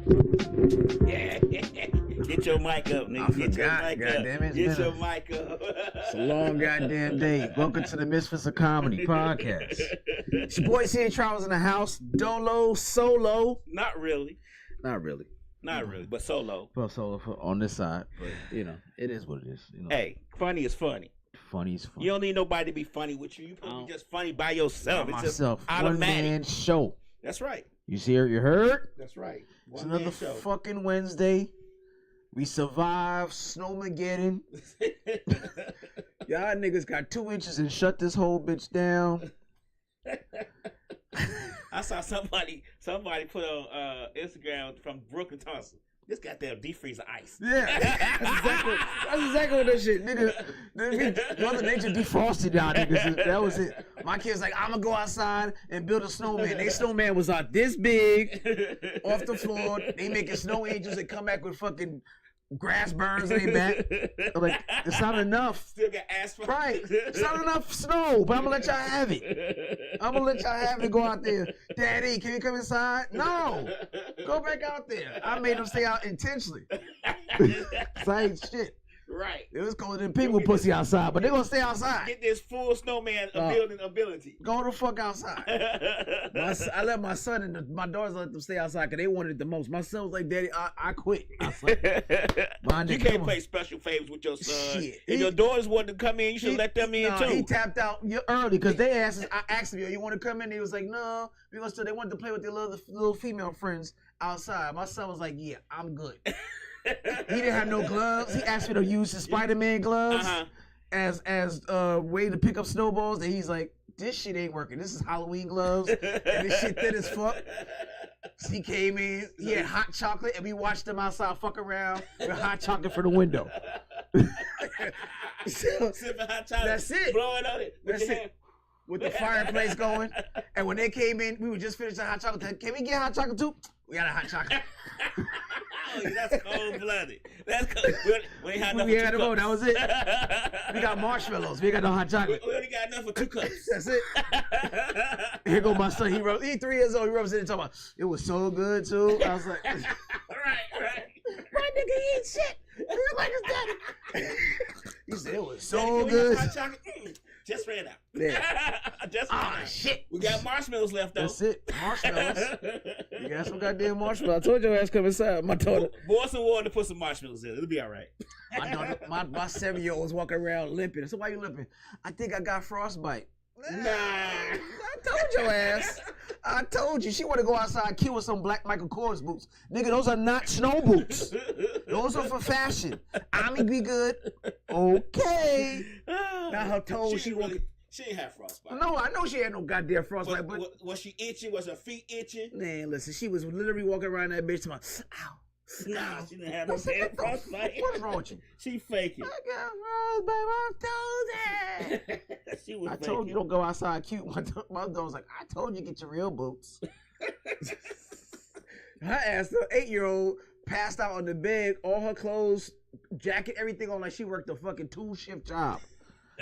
Yeah. Get your mic up, nigga. Get your mic up. Goddamn, Get your mic up. It's a long goddamn day. Welcome to the Misfits of Comedy Podcast. It's your boy C.A. Charles in the house. Dolo, solo. Not really, but solo. Well, solo on this side. But, you know, it is what it is. You know. Hey, funny is funny. Funny is funny. You don't need nobody to be funny with you. You can be just funny by yourself. By it's myself. just automatic. One man show. That's right. You see her? You heard? That's right. It's another fucking Wednesday. We survived Snowmageddon. Y'all niggas got 2 inches and shut this whole bitch down. I saw somebody put on Instagram from Brooklyn, Tulsa. This goddamn deep freezer ice. Yeah, that's exactly what that shit, nigga. Mother Nature defrosted y'all niggas. That was it. My kid's like, I'm gonna go outside and build a snowman. They snowman was out this big, off the floor. They making snow angels and come back with fucking grass burns in their back. I'm like, it's not enough. Still got asphalt. Right. It's not enough snow, but I'm gonna let y'all have it. I'm gonna let y'all have it. Go out there. Daddy, can you come inside? No. Go back out there. I made them stay out intentionally. Same shit. Right. It was colder than people pussy outside, but they gonna stay outside. Get this full snowman building ability. Go the fuck outside. I let my son and my daughters let them stay outside because they wanted it the most. My son was like, Daddy, I quit. I was like, you can't play special favors with your son. Shit. If your daughters wanted to come in, you should let them in too. He tapped out early because they asked. I asked him, you want to come in? He was like, no. Because they wanted to play with their little female friends outside. My son was like, yeah, I'm good. He didn't have no gloves. He asked me to use his Spider-Man gloves as a way to pick up snowballs. And he's like, this shit ain't working. This is Halloween gloves. And this shit thin as fuck. So he came in. He had hot chocolate. And we watched him outside fuck around with hot chocolate for the window. So, sipping hot chocolate. That's it. Blowing on it. That's it. With the fireplace going. And when they came in, we were just finishing hot chocolate. Can we get hot chocolate too? We got a hot chocolate. Oh, that's cold-blooded. That's cold. We ain't had enough we for had 2 to go. cups. That was it. We got marshmallows. We ain't got no hot chocolate. We only got enough for 2 cups. That's it. Here go my son. He 3 years old. He rubs it and talking about, it was so good too. I was like, right. My nigga, he ain't shit. He was like his daddy. He said it was so Daddy, good. Hot chocolate? Just ran out. Yeah. Just ran out. Shit. We got marshmallows left though. That's it. Marshmallows. You got some goddamn marshmallows. I told your ass come inside. My daughter. Boil some water to put some marshmallows in. It'll be all right. My daughter, my 7-year-old was walking around limping. So why you limping? I think I got frostbite. Nah. I told your ass. I told you. She want to go outside and kill with some black Michael Kors boots. Nigga, those are not snow boots. Those are for fashion. I'm going to be good. Okay. Now her toes, she ain't have frostbite. No, I know she had no goddamn frostbite. But was she itching? Was her feet itching? Man, listen, she was literally walking around that bitch talking about, ow. Nah, she didn't have no damn frostbite. What's wrong with you? She faking. I got frostbite. I told you. She was I faking. told you don't go outside cute. My dog was like, I told you get your real boots. Her ass, the 8-year-old, passed out on the bed, all her clothes, jacket, everything on like she worked a fucking 2-shift job.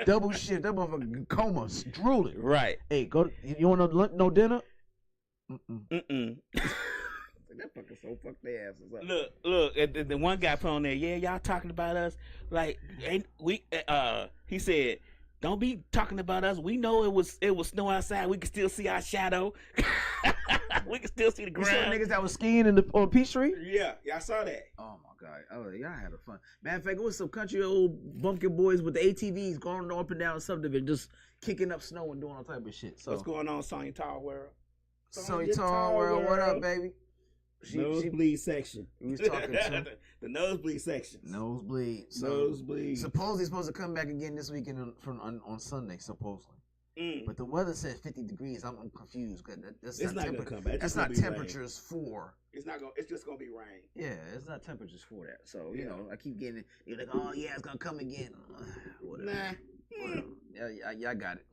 Double shift, that motherfucker comas, drooling. Right. Hey, you want no dinner? Mm-mm. That fucker so fuck their asses up. Look, the one guy put on there, yeah, y'all talking about us. Like, he said, don't be talking about us. We know it was snow outside. We can still see our shadow. We can still see the ground. You saw the niggas that was skiing on Peachtree? Yeah, I saw that. Oh my God. Oh, y'all had a fun. Matter of fact, it was some country old bumpkin boys with the ATVs going up and down the subdivision, just kicking up snow and doing all type of shit. So what's going on, Sonya Tall World? Sonya Tall World, what up, baby? Nosebleed section. We was talking to the nosebleed section. Nosebleed. So nosebleed. Supposedly supposed to come back again this weekend on Sunday, supposedly. But the weather said 50 degrees. I'm confused. That's it's not gonna come back. That's not temperatures rain. For. It's not gonna. It's just gonna be rain. Yeah, it's not temperatures for that. So you know, I keep getting it. You're like, oh yeah, it's gonna come again. Whatever. Nah. Yeah, y'all got it.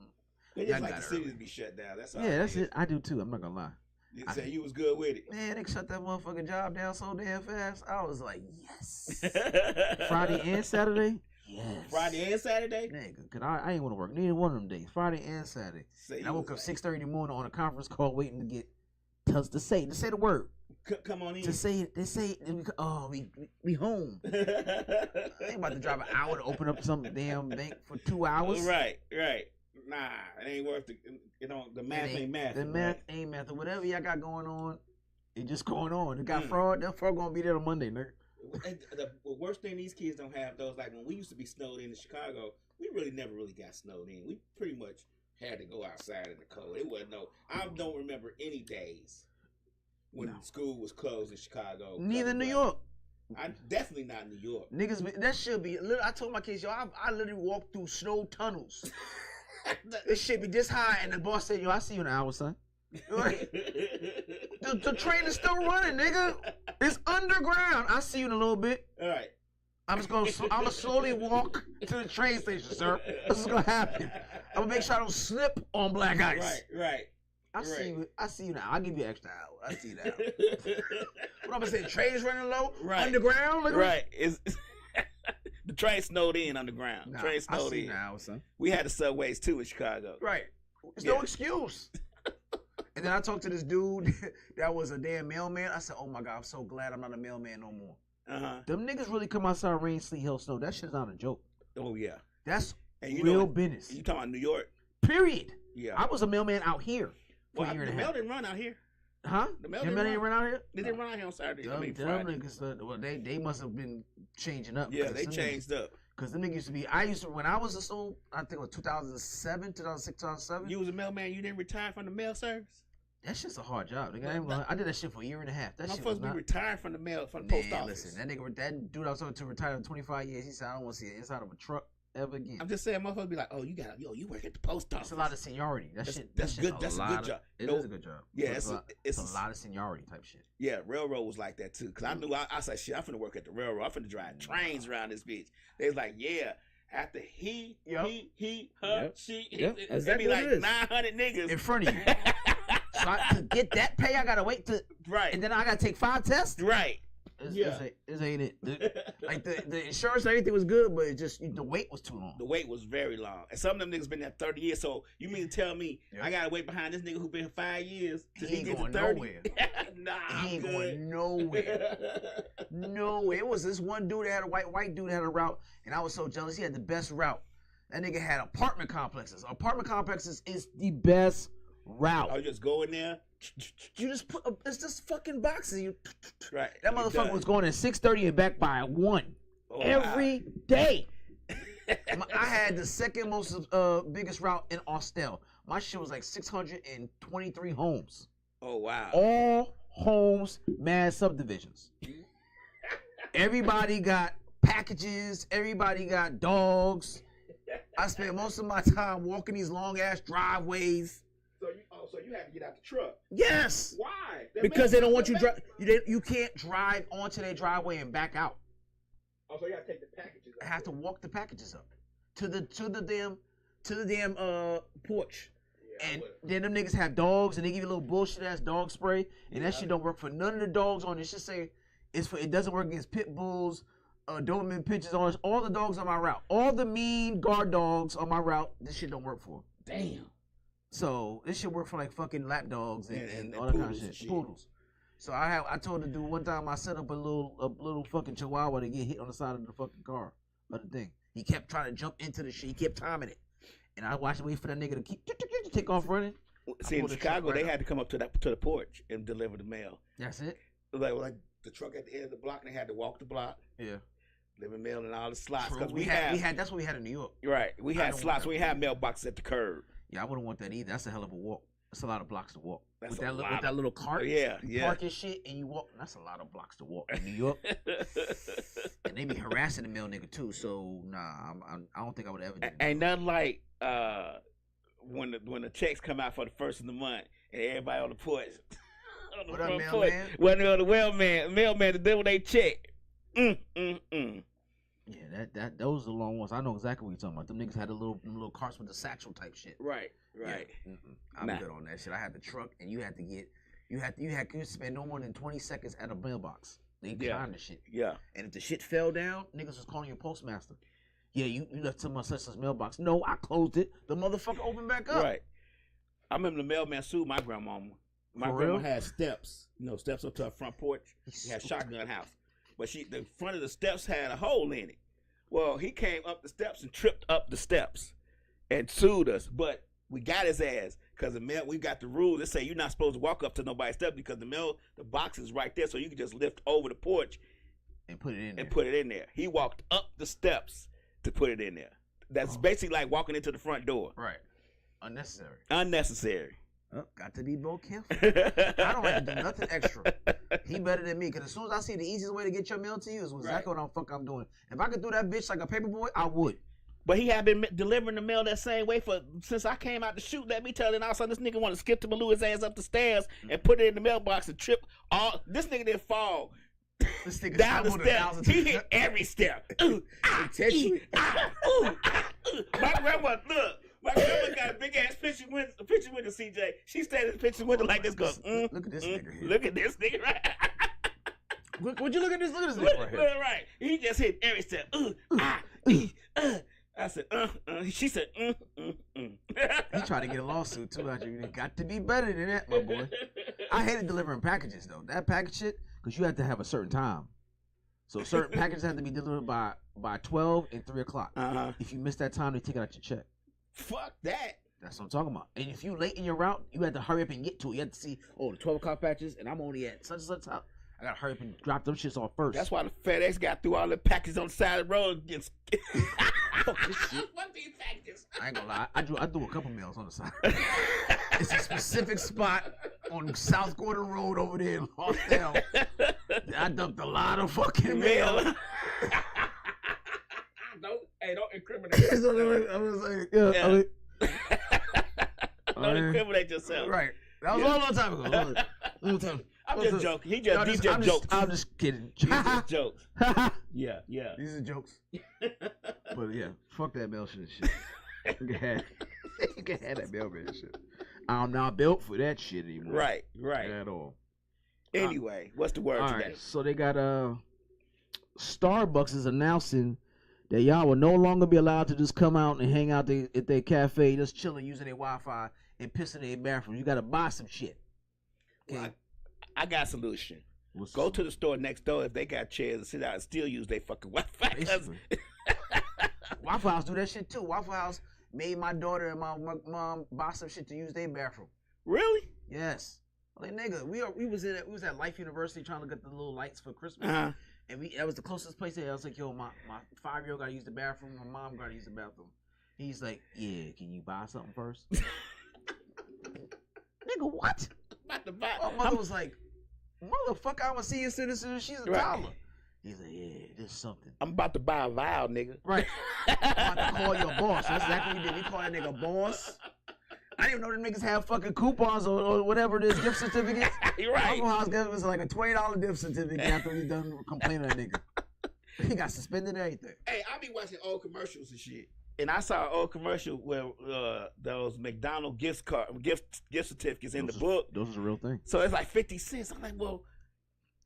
They just like the city to be shut down. That's all. Yeah, that's it. I do too. I'm not gonna lie. You say you was good with it. Man, they shut that motherfucking job down so damn fast. I was like, yes. Friday and Saturday. Yes. Friday and Saturday? Nigga, cause I ain't want to work neither one of them days. Friday and Saturday. And I woke up 6:30 in the morning on a conference call waiting to get to say the word. Come on in. To say we home. I ain't about to drive an hour to open up some damn bank for 2 hours. Right. Nah, it ain't worth it. The math ain't math. The math ain't math. Whatever y'all got going on, it just going on. It got fraud. That fraud gonna be there on Monday, nigga. The worst thing these kids don't have though is like when we used to be snowed in Chicago, we never really got snowed in. We pretty much had to go outside in the cold. It wasn't I don't remember any days when school was closed in Chicago. Neither New York. I definitely not New York. Niggas, that should be. I told my kids, yo, I literally walked through snow tunnels. This shit be this high, and the boss said, yo, I see you in an hour, son. The train is still running, nigga. It's underground. I see you in a little bit. All right. I'm gonna slowly walk to the train station, sir. This is gonna happen. I'm gonna make sure I don't slip on black ice. Right. I see you now. I'll give you an extra hour. I see you now. What I'm gonna say? Trains running low, underground. Right. The train snowed in underground. Train snowed in. Now, son. We had the subways too in Chicago. Right. There's no excuse. And then I talked to this dude that was a damn mailman. I said, oh my God, I'm so glad I'm not a mailman no more. Them niggas really come outside rain, sleet, hail, snow. That shit's not a joke. Oh yeah. That's real business. You talking about New York? Period. Yeah. I was a mailman out here for a year and a half. The mail didn't run out here. Huh? The mail didn't run out here? They didn't run out here on Saturday. Them niggas, well, they must have been changing up. Yeah, they changed up. Because them niggas used to be, when I was a soul, I think it was 2007, 2006, 2007. You was a mailman, you didn't retire from the mail service? That shit's a hard job. Nigga. I did that shit for a year and a half. That I'm shit supposed to be retired from the mail, from the post office. Listen, that dude I was talking to retired in 25 years. He said, I don't want to see it inside of a truck ever again. I'm just saying, motherfuckers be like, oh, you work at the post office. It's a lot of seniority. That's good. That's a good job. It is a good job. Yeah, it's a lot of seniority type shit. Yeah, railroad was like that too. Cause I knew I said, shit, I'm finna work at the railroad. I'm finna drive trains around this bitch. They was like, yeah. After he, her, she, it'd be like 900 niggas in front of you. So to get that pay, I gotta wait and then I gotta take 5 tests. Right. This ain't it. Like the insurance, everything was good, but it just the wait was too long. The wait was very long, and some of them niggas been there 30 years. So you mean to tell me I gotta wait behind this nigga who been 5 years? He ain't going nowhere. He ain't going nowhere. Nowhere. It was this one dude that had a white dude that had a route, and I was so jealous. He had the best route. That nigga had apartment complexes. Apartment complexes is the best route. I just go in there. You just it's just fucking boxes. Right. That motherfucker was going at 6:30 and back by 1 every day. I had the second most biggest route in Austell. My shit was like 623 homes. Oh wow. All homes, mad subdivisions. Everybody got packages. Everybody got dogs. I spent most of my time walking these long ass driveways. So you have to get out the truck. Yes. Why? Because they don't want you drive. You can't drive onto their driveway and back out. Oh, so you have to take the packages up. I have to walk the packages up to the damn porch. Yeah, and then them niggas have dogs and they give you a little bullshit ass dog spray and that shit don't work for none of the dogs on it. Just say it doesn't work against pit bulls, Doberman pinches, all the dogs on my route. All the mean guard dogs on my route, this shit don't work for. Damn. So this shit work for like fucking lap dogs and all that kind of shit. Poodles. So I told the dude one time I set up a little fucking chihuahua to get hit on the side of the fucking car of the thing. He kept trying to jump into the shit. He kept timing it, and I watched wait for that nigga to take off running. See, in Chicago, they had to come up to the porch and deliver the mail. That's it. Like the truck at the end of the block, and they had to walk the block. Yeah. Deliver mail and all the slots. Because we had that's what we had in New York. Right. We had slots. We had mailboxes at the curb. Yeah, I wouldn't want that either. That's a hell of a walk. That's a lot of blocks to walk. With that little cart. Yeah. You park your shit and you walk. That's a lot of blocks to walk in New York. And they be harassing the mail nigga too. So nah, I don't think I would ever do that. Ain't nothing like when the checks come out for the first of the month and everybody on the porch. What up, mailman? When the mailman to deal with their check. Yeah, those are the long ones. I know exactly what you're talking about. Them niggas had the little carts with the satchel type shit. Right. Yeah. I'm good on that shit. I had the truck, and you had to spend no more than 20 seconds at a mailbox. They climbed the shit. Yeah. And if the shit fell down, niggas was calling your postmaster. Yeah, you left someone such as mailbox. No, I closed it. The motherfucker opened back up. Right. I remember the mailman sued my grandmama My grandma had steps. Steps up to her front porch. She had a shotgun house. But the front of the steps had a hole in it. Well, he came up the steps and tripped up the steps and sued us. But we got his ass because we got the rule that say you're not supposed to walk up to nobody's steps because the box is right there, so you can just lift over the porch and put it in there. He walked up the steps to put it in there. That's basically like walking into the front door. Right. Unnecessary. Oh, got to be more careful. I don't have to do nothing extra. He better than me, because as soon as I see the easiest way to get your mail to you is exactly what the fuck I'm doing. If I could do that bitch like a paper boy, I would. But he had been delivering the mail that same way since I came out to shoot. Let me tell you, and all of a sudden this nigga want to skip to Malou his ass up the stairs and put it in the mailbox and trip. This nigga didn't fall. This nigga down the steps. He hit every step. My grandma, look. My grandma got a big ass picture window, CJ. She standing in the picture window like this, goes, look at this nigga here. Look at this nigga, right? Would you look at this? Look at this nigga right here. Right. He just hit every step. I said, She said, He tried to get a lawsuit too out you. You got to be better than that, my boy. I hated delivering packages though. That package shit, because you have to have a certain time. So certain packages have to be delivered by 12 and 3 o'clock. If you miss that time, they take it out your check. Fuck that. That's what I'm talking about. And if you late in your route, you had to hurry up and get to it. You had to see, the 12 o'clock patches, and I'm only at such and such time. I gotta hurry up and drop them shits off first. That's why the FedEx got through all the packages on the side of the road. Fuck this shit. What these packages? I ain't gonna lie. I do a couple mails on the side. It's a specific spot on South Gordon Road over there in Hostel. I dumped a lot of fucking mail. Don't incriminate yourself. I was like, don't incriminate yourself. Right. That was a long time ago. I'm just joking. He just jokes. I'm just kidding. These just jokes. Yeah. These are jokes. But yeah, fuck that mail shit. You can have that mailman shit. I'm not built for that shit anymore. Right. At all. Anyway, what's the word today? Right, so they got Starbucks is announcing that y'all will no longer be allowed to just come out and hang out at their cafe, just chilling, using their Wi-Fi and pissing in their bathroom. You got to buy some shit. Okay. Well, I got a solution. Go to the store next door if they got chairs and sit out and still use their fucking Wi-Fi. Waffle House do that shit too. Waffle House made my daughter and my mom buy some shit to use their bathroom. Really? Yes. Like nigga, we was at Life University trying to get the little lights for Christmas. And that was the closest place there. I was like, yo, my 5-year-old gotta use the bathroom, my mom gotta use the bathroom. He's like, yeah, can you buy something first? Nigga, what? About to buy. My mother was like, motherfucker, I'm a senior citizen, she's a dollar. He's like, yeah, there's something. I'm about to buy a vial, nigga. Right. I'm about to call your boss. That's exactly what he did. He called that nigga boss. I didn't even know them niggas have fucking coupons or whatever it is, gift certificates. You're right. Waffle House gave us like a $20 gift certificate after we done complaining to that nigga. He got suspended and everything. Hey, I be watching old commercials and shit. And I saw an old commercial where those McDonald's gift certificates in the book. Those is a real thing. So it's like 50 cents. I'm like, well,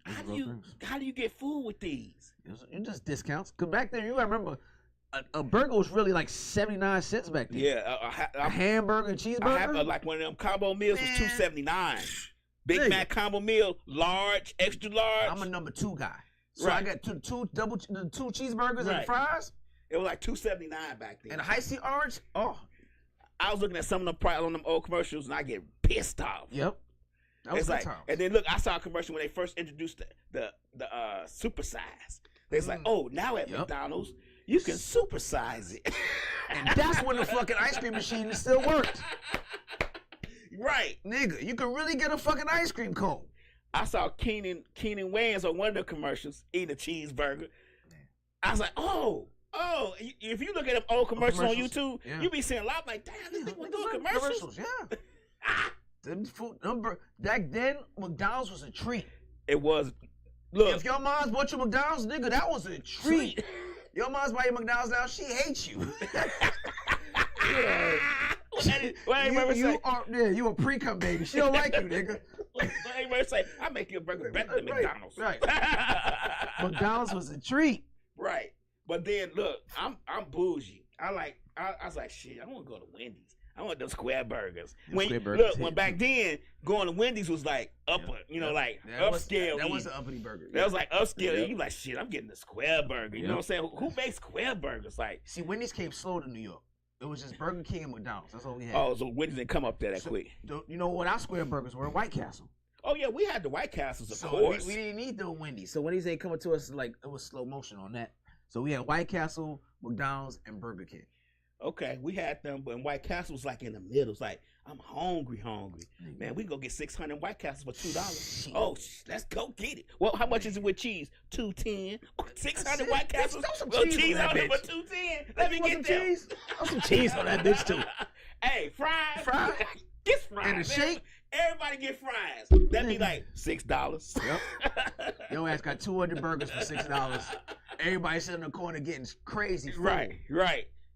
how do you get food with these? It's just discounts. Cause back then, you gotta remember, a burger was really like 79 cents back then. Yeah, a hamburger, cheeseburger. Like one of them combo meals was $2.79. Big Mac combo meal, large, extra large. I'm a number 2 guy, so I got two cheeseburgers and fries. It was like $2.79 back then. And a high C orange. Oh, I was looking at some of them probably on them old commercials, and I get pissed off. Yep. That was like, and then look, I saw a commercial when they first introduced the supersize. It's like, oh, now at McDonald's you can supersize it, and that's when the fucking ice cream machine still worked. Right, nigga, you can really get a fucking ice cream cone. I saw Keenan Wayans on one of the commercials eating a cheeseburger. I was like, oh. If you look at them old commercials on YouTube, you be seeing a lot like, damn, this nigga was doing commercials. Back then, McDonald's was a treat. It was. Look, if your mom's bought you McDonald's, nigga, that was a treat. Your mom's buy you McDonald's now, she hates you. You a pre-cum baby. She don't like you, nigga. Say, I make you a burger better than McDonald's. Right. McDonald's was a treat. Right. But then look, I'm bougie. I was like, shit, I want to go to Wendy's. I want those square burgers. When back then going to Wendy's was like upper, like upscale. That was an uppity burger. That was like upscale. You like shit. I'm getting the square burger. You know what I'm saying? Who makes square burgers? Like, see, Wendy's came slow to New York. It was just Burger King and McDonald's. That's all we had. Oh, so Wendy's didn't come up there that quick. You know what our square burgers were? White Castle. Oh yeah, we had the White Castles, of so course. We didn't need the Wendy's. So Wendy's ain't coming to us like it was slow motion on that. So we had White Castle, McDonald's, and Burger King. Okay, we had them, but White Castle was like in the middle. It's like, I'm hungry. Man, we can go get 600 White Castles for $2. Oh, let's go get it. Well, how much is it with cheese? $2.10. 600 White Castles. Throw some cheese on that bitch. For $2.10. Let me get them. Throw some cheese on that bitch too. Hey, fries. Get fries. And a shake. Everybody get fries. That'd be like $6. Yep. Your ass got 200 burgers for $6. Everybody sitting in the corner getting crazy. Right.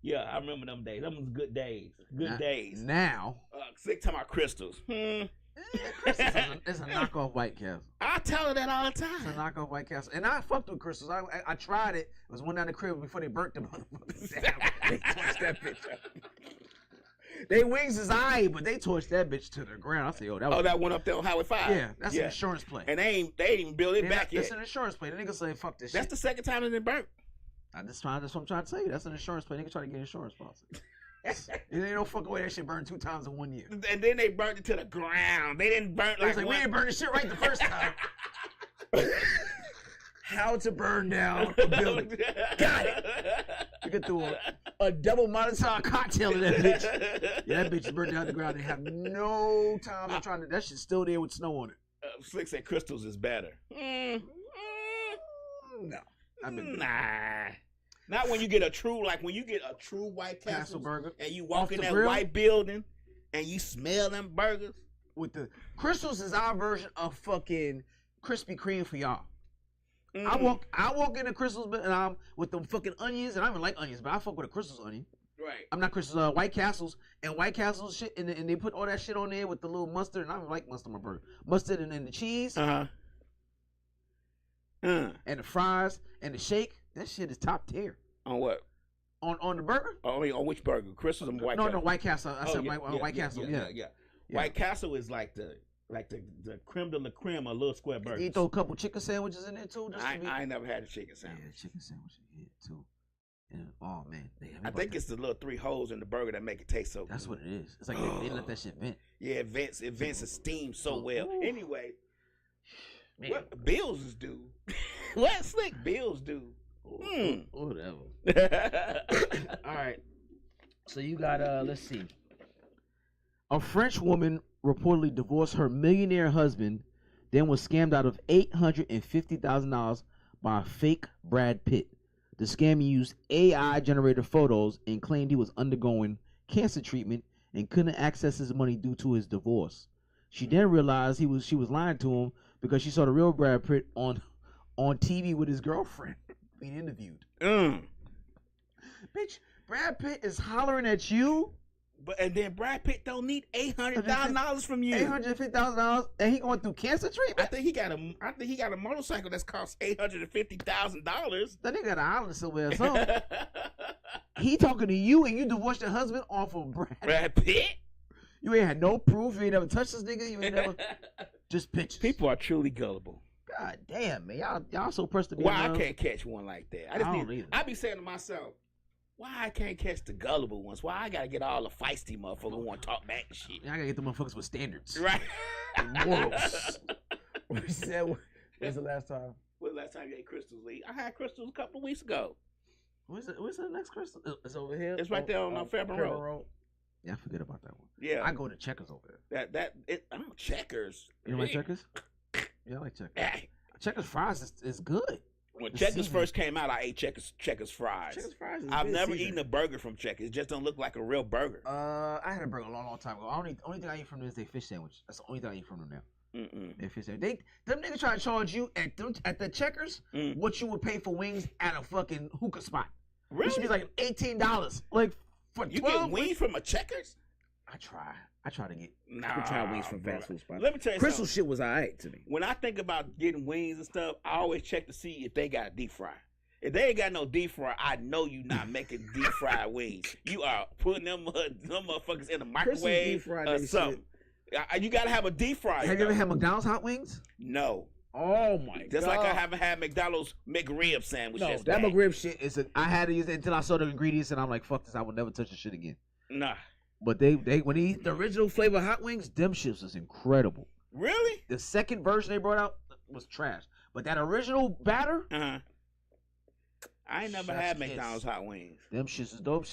Yeah, I remember them days. Them was good days. Days. Now. Sick talking about crystals. It's a knockoff White Castle. I tell her that all the time. It's a knockoff White Castle. And I fucked with crystals. I tried it. It was one down the crib before they burnt the motherfuckers. They torched that bitch up. They wings is aight, but they torched that bitch to the ground. I said, yo, that was... Oh, that one up there on Highway 5? Yeah, that's an insurance play. And they ain't even built it back yet. That's an insurance play. The niggas say, fuck this shit. That's the second time it's been burnt. That's what I'm trying to tell you. That's an insurance play. Niggas try to get insurance policy. It ain't no fucking way that shit burned 2 times in 1 year. And then they burnt it to the ground. They didn't burn like we didn't burn the shit right the first time. How to burn down a building. Got it. You get through a double Molotov cocktail in that bitch. Yeah, that bitch is burnt down the ground. They have no time. I'm trying to. That shit's still there with snow on it. Slick said crystals is better. No. Not when you get a true White Castle burger and you walk in that grill. white building and you smell them burgers. With the crystals is our version of fucking Krispy Kreme for y'all. I walk in the crystals and I'm with them fucking onions, and I don't even like onions, but I fuck with a crystals onion. Right. I'm not crystals, White Castles and White Castles shit, and they put all that shit on there with the little mustard, and I don't like mustard on my burger. Mustard and then the cheese. And the fries and the shake. That shit is top tier. On what? On the burger? Oh, I mean, on which burger? Crystals and White Castle? No, White Castle. I said White Castle. Yeah. White Castle is like the creme de la creme of little square burgers. You throw a couple chicken sandwiches in there too. I ain't never had a chicken sandwich. Yeah, chicken sandwich too. Yeah. Oh man. I think it's the little 3 holes in the burger that make it taste so good. That's what it is. It's like they let that shit vent. Yeah, it vents and steams so well. Ooh. Anyway, man. What bills do? What Slick bills do? Whatever. All right. So you got let's see. A French woman reportedly divorced her millionaire husband, then was scammed out of $850,000 by a fake Brad Pitt. The scammer used AI-generated photos and claimed he was undergoing cancer treatment and couldn't access his money due to his divorce. She then realized she was lying to him because she saw the real Brad Pitt on TV with his girlfriend being interviewed. Bitch, Brad Pitt is hollering at you. And then Brad Pitt don't need $800,000 from you. $850,000, and he going through cancer treatment. I think he got a motorcycle that's cost $850,000. That nigga got an island somewhere or something. He talking to you, and you divorced your husband off of Brad Pitt. You ain't had no proof. You ain't never touched this nigga. You ain't never just pictures. People are truly gullible. God damn, man, y'all so pressed to be. Why I can't catch one like that? I be saying to myself, why I can't catch the gullible ones? Why I gotta get all the feisty motherfuckers who want to talk back and shit? I gotta get the motherfuckers with standards. Right. Morals. What you said? When's the last time? When's the last time you ate crystals, Lee? I had crystals a couple of weeks ago. Where's the next crystal? It's over here. It's right there on Fairburn Road. Yeah, I forget about that one. Yeah. I go to Checkers over there. I don't Checkers. You don't like Checkers? Yeah, I like Checkers. Checkers fries is good. When Checkers first came out, I ate Checkers fries. Checkers fries. I've never eaten a burger from Checkers. It just don't look like a real burger. I had a burger a long time ago. Only thing I eat from them is their fish sandwich. That's the only thing I eat from them now. Their fish sandwich. Them niggas try to charge you at the Checkers what you would pay for wings at a fucking hookah spot. Really? It should be like $18. Like for you 12 get wings from a Checkers? I try to get. Nah, I try wings from fast food spots. Let me tell you Crystal something. shit was alright to me. When I think about getting wings and stuff, I always check to see if they got deep fry. If they ain't got no deep fry, I know you not making deep fried wings. You are putting them motherfuckers in the microwave or something. You gotta have a deep fryer. Have you ever had McDonald's hot wings? No. Oh my god! Just like I haven't had McDonald's McRib sandwich. No, that McRib shit is. I had to use it until I saw the ingredients, and I'm like, fuck this! I will never touch this shit again. Nah. But when they eat the original flavor hot wings, them shits was incredible. Really? The second version they brought out was trash, but that original batter. I ain't never had McDonald's hot wings. Them shits was dope.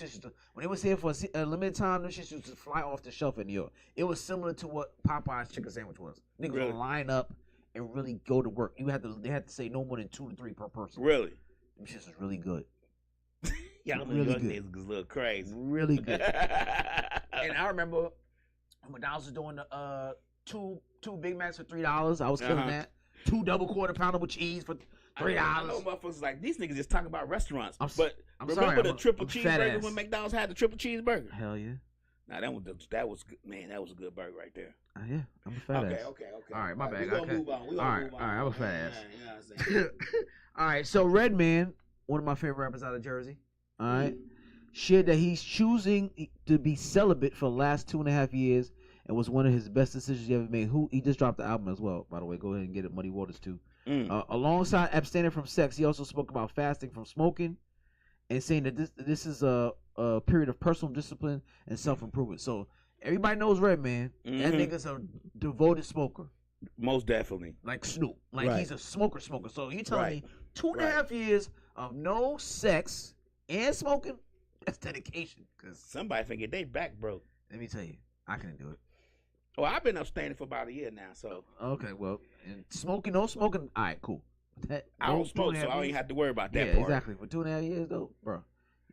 When they was here for a limited time, them shits used to fly off the shelf in New York. It was similar to what Popeye's chicken sandwich was. Niggas would line up and really go to work. They had to say no more than 2 to 3 per person. Really? Them shits was really good. Yeah, really good. Niggas was a little crazy. Really good. And I remember McDonald's was doing the two Big Macs for $3. I was killing that. 2 double quarter pounder with cheese for $3. I know motherfuckers like these niggas just talking about restaurants. I'm remember sorry, the triple cheeseburger when McDonald's had the triple cheeseburger? Hell yeah. Nah, that was good, man. That was a good burger right there. Yeah, I'm a fat ass. Okay. All right, my bad. We gonna move on. All right, I'm a fat ass. You know what I'm saying? All right, so Redman, one of my favorite rappers out of Jersey, all right, shared that he's choosing to be celibate for the last 2.5 years and was one of his best decisions he ever made. He just dropped the album as well, by the way. Go ahead and get it, Muddy Waters too. Alongside abstaining from sex, he also spoke about fasting from smoking and saying that this is a period of personal discipline and self-improvement. So everybody knows Redman. That nigga's a devoted smoker. Most definitely. Like Snoop. He's a smoker. So you telling me 2.5 years of no sex and smoking? That's dedication. Cause somebody finna get their back broke. Let me tell you, I couldn't do it. Well, I've been abstaining for about a year now, so. Okay, well, and no smoking, all right, cool. I don't smoke, so I don't even have to worry about that part. Yeah, exactly. For 2.5 years, though, bro.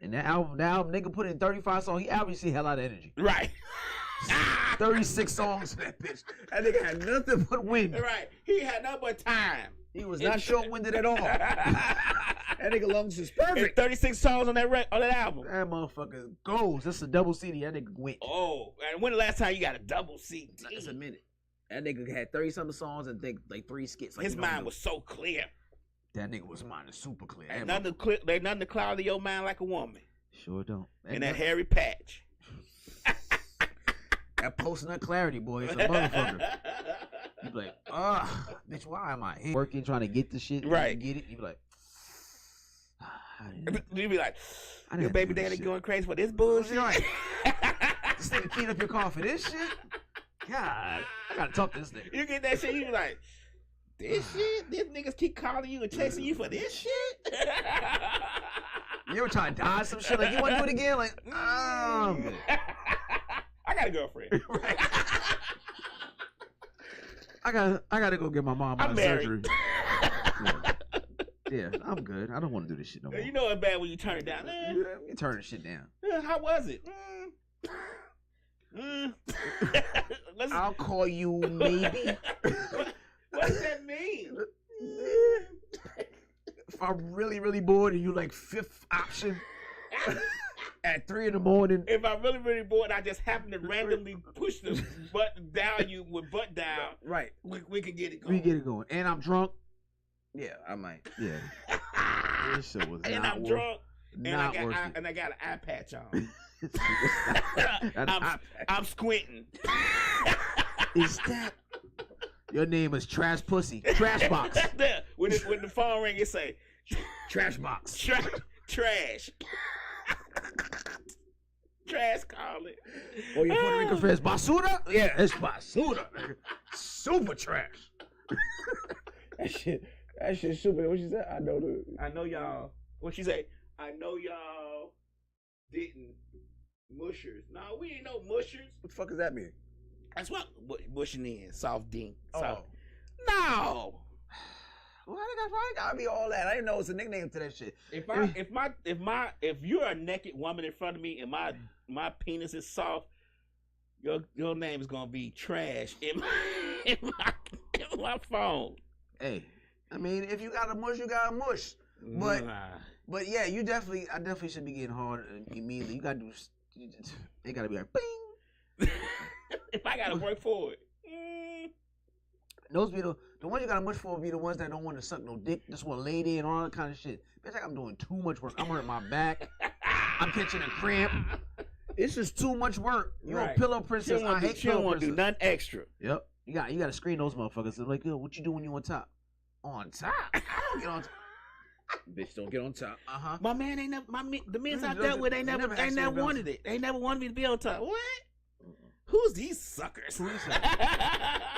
And that album, nigga put in 35 songs. He obviously had a lot of energy. Right. 36 songs in that bitch. That nigga had nothing but wind. Right. He had nothing but time. He was not short-winded at all. That nigga lungs is perfect. 36 songs on that album. That motherfucker goes. That's a double CD. That nigga went. Oh, and when the last time you got a double CD? That's a minute. That nigga had 30-something songs and think like 3 skits. Like his mind was so clear. That nigga was mind is super clear. Ain't nothing to cloud your mind like a woman. Sure don't. And that hairy patch. That post-nut clarity, boy. It's a motherfucker. You be like, bitch, why am I here? Working, trying to get the shit. Right. Get it. You be like, you be like, your baby daddy going crazy for this bullshit? Right. This nigga keying up your car for this shit? God, I gotta talk to this nigga. You get that shit, you be like, this shit? These niggas keep calling you and texting you for this shit? You ever try to dodge some shit? Like, you want to do it again? Like, I got a girlfriend. Right. I gotta go get my mom out of surgery. Yeah, I'm good. I don't want to do this shit no more. You know it's bad when you turn it down. You turn the shit down. How was it? I'll call you maybe. What does that mean? If I'm really, really bored and you like 5th option at 3 a.m. If I'm really, really bored, I just happen to randomly push the button down you with butt down. Right. We can get it going. We get it going. And I'm drunk. Yeah, I might. Yeah. This shit was and not I'm worth, drunk. Not worth it. And I got an eye patch on. I'm squinting. Is that your name is Trash Pussy? Trash Box. when the phone ring, it say Trash Box. Trash. Trash call it. Oh, your Puerto Rican friends basura? Yeah, it's basura. Super trash. That shit super. What she said? I know y'all. What she say? I know y'all didn't mushers. No, we ain't no mushers. What the fuck does that mean? That's what mushing in. Soft dink. Oh. No. Why they gotta be all that? I didn't know it's a nickname to that shit. If you're a naked woman in front of me and my penis is soft, your name is gonna be trash in my phone. Hey, I mean, if you got a mush, you got a mush. But yeah, I definitely should be getting hard immediately. You gotta do. They gotta be like, bing. If I gotta work for it. Those be the ones you gotta much for be the ones that don't want to suck no dick, just want to lay there and all that kind of shit. Bitch, like I'm doing too much work. I'm hurting my back. I'm catching a cramp. It's just too much work. You a pillow princess. I hate she don't want to do nothing extra. Yep. You got to screen those motherfuckers. They're like, yo, what you do when you on top? On top? I don't get on top. Bitch, don't get on top. My man ain't never. The men I dealt with ain't never wanted it. They never wanted me to be on top. What? Who's these suckers?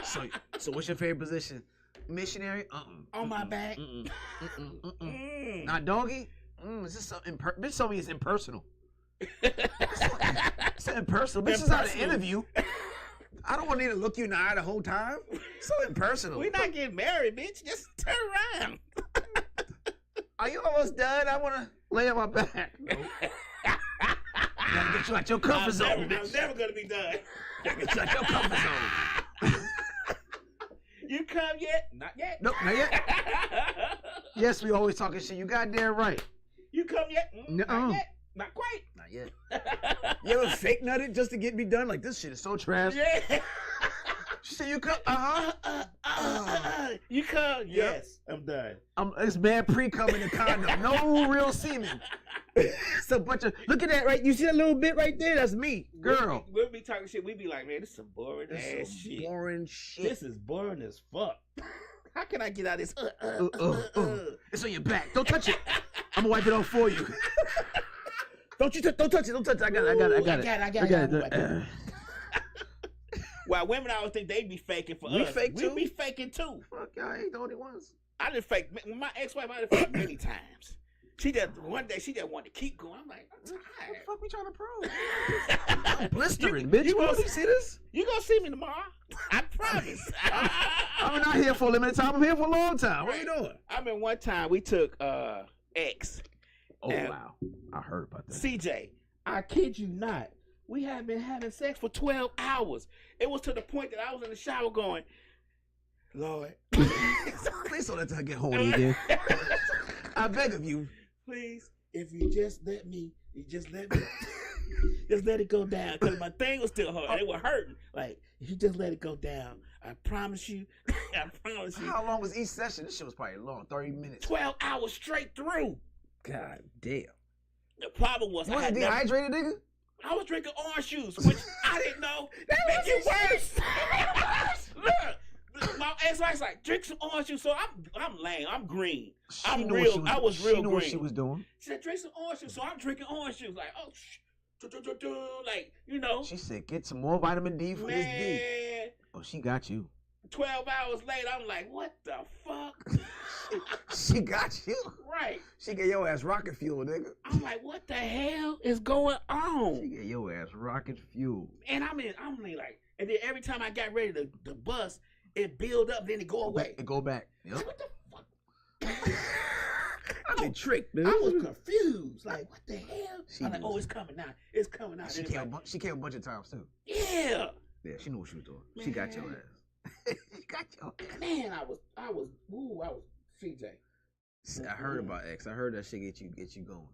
So what's your favorite position? Missionary? On my back. Not doggy? Is this something? Bitch told me it's impersonal. It's impersonal. Bitch is not an interview. I don't want to need to look you in the eye the whole time. It's so impersonal. We're not getting married, bitch. Just turn around. Are you almost done? I want to lay on my back. Nope. Gotta get you out your comfort zone. I'm never gonna be done. Gotta get you out your comfort zone. You come yet? Not yet. Nope, not yet. Yes, we always talking shit. You goddamn right. You come yet? Not yet. Not quite. Not yet. You ever fake nutted just to get me done? Like, this shit is so trash. Yeah. Shit, you come? You come? Yes. I'm done. It's bad pre-cum in the condom. No real semen. It's a bunch of, look at that, right? You see that little bit right there? That's me, girl. We'll be talking shit. We be like, man, this is some boring ass shit. Boring shit. This is boring as fuck. How can I get out of this? It's on your back. Don't touch it. I'm gonna wipe it off for you. Don't touch it. Don't touch it. I got it. Well, women always think they be faking for us. We be faking too. Fuck, y'all ain't the only ones. I done fake. My ex-wife, I done fake many times. One day she just wanted to keep going. I'm like, I'm tired. What the fuck we trying to prove? I'm blistering, bitch. You want to see this? You gonna see me tomorrow? I promise. I'm not here for a limited time. I'm here for a long time. What are you doing? I mean, one time we took X. Oh, wow. I heard about that. CJ, I kid you not. We had been having sex for 12 hours. It was to the point that I was in the shower going, Lord. Please don't let her get horny again. I beg of you. Please, if you just let me, just let it go down. Because my thing was still hard. It was hurting. Like, if you just let it go down, I promise you. I promise you. How long was each session? This shit was probably long, 30 minutes. 12 hours straight through. God damn. The problem was you wasn't dehydrated, nigga? I was drinking orange juice, which I didn't know. That make it worse. Look, my ex-wife's like, drink some orange juice. So I'm lame. I'm green. I was real green. She knew what she was doing. She said, drink some orange juice. So I'm drinking orange juice. Like, oh, like, you know. She said, get some more vitamin D for this D. Oh, she got you. 12 hours later, I'm like, what the fuck? She got you. Right. She get your ass rocket fuel, nigga. I'm like, what the hell is going on? She get your ass rocket fuel. And I'm like, and then every time I got ready to bust, it build up, then it go away. It go back. Yep. What the fuck? I've been tricked, dude. I was confused. Like, what the hell? I'm like, oh, it's coming now. It's coming out. She came a bunch of times, too. Yeah. Yeah, she knew what she was doing. Man. She got your ass. She got your ass. Man, I was CJ. I heard about X. I heard that shit get you going.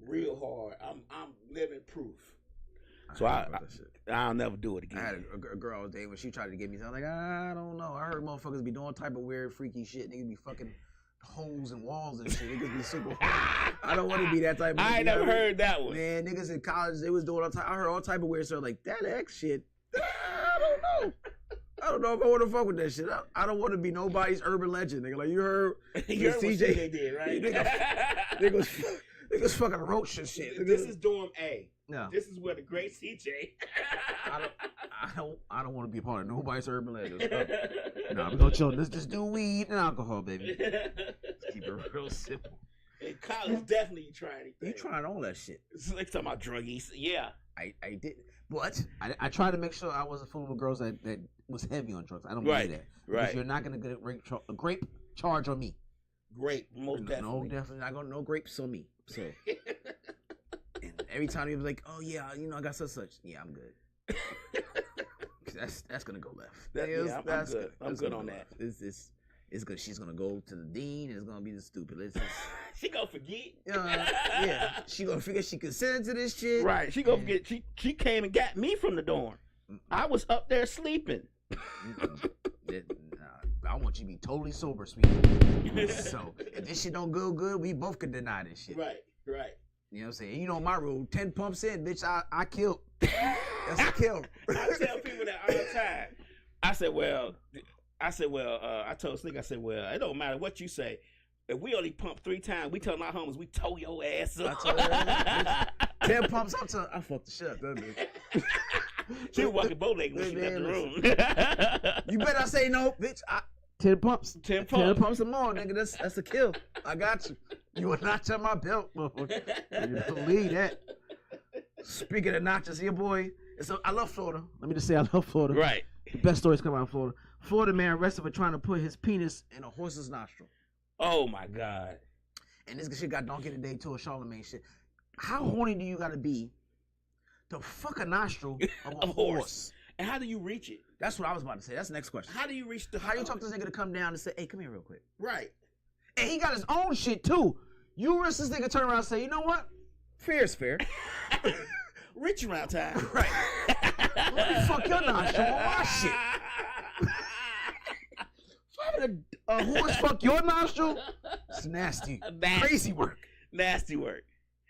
Real hard. I'm living proof. So I'll never do it again. I had a girl I was dating when she tried to get me. So I was like, I don't know. I heard motherfuckers be doing all type of weird, freaky shit. Niggas be fucking holes and walls and shit. Niggas be super hard. I don't want to be that type of I ain't never heard that one. Man, niggas in college, they was doing all type. I heard all type of weird stuff like that X shit. I don't know. I don't know if I want to fuck with that shit. I don't want to be nobody's urban legend. Nigga, like you heard CJ did, right? Niggas fucking roach and shit. This is dorm A. No. This is where the great CJ. I don't want to be a part of nobody's urban legend. Nah, we gonna chill. Let's just do weed and alcohol, baby. Let's keep it real simple. In college, definitely you try anything. You trying all that shit. It's like talking about druggies. Yeah. I did. But I try to make sure I wasn't fooling with girls that was heavy on drugs. I don't believe that. Because you're not going to get a grape charge on me. Grape, most definitely. No, definitely not going to no grapes on me. So, and every time he was like, oh yeah, I got such. Yeah, I'm good. That's going to go left. I'm good. I'm good on that. It's good. She's gonna go to the dean. It's gonna be the stupid. It's just, she gonna forget. Yeah, she gonna forget she consented to this shit. Right. She gonna forget. She came and got me from the dorm. I was up there sleeping. I want you to be totally sober, sweet. So if this shit don't go good, we both can deny this shit. Right. You know what I'm saying? You know my rule, 10 pumps in, bitch, I killed. That's a kill. I tell people that all the time. I told Sneak, I said, well, it don't matter what you say. If we only pump 3 times, we tell our homies we tow your ass up. I told you, 10 pumps, I fucked the shit up, that bitch. She was walking bow-legged when she left the room. You better not say no, bitch. 10 pumps. 10 pumps or more, nigga. That's a kill. I got you. You will notch on my belt, motherfucker. You believe that. Speaking of notches, your boy. I love Florida. Let me just say I love Florida. Right. The best stories come out of Florida. Florida man arrested for trying to put his penis in a horse's nostril. Oh, my God. And this shit got donkey today too, a Charlemagne shit. How horny do you gotta be to fuck a nostril of a horse? And how do you reach it? That's what I was about to say. That's the next question. How do you reach the How do you talk to this nigga to come down and say, hey, come here real quick? Right. And he got his own shit too. You risk this nigga turn around and say, you know what? Fair is fair. Reach around time. Right. Let me fuck your nostril on my shit. A horse fuck your nostril? It's nasty. Crazy work. Nasty work.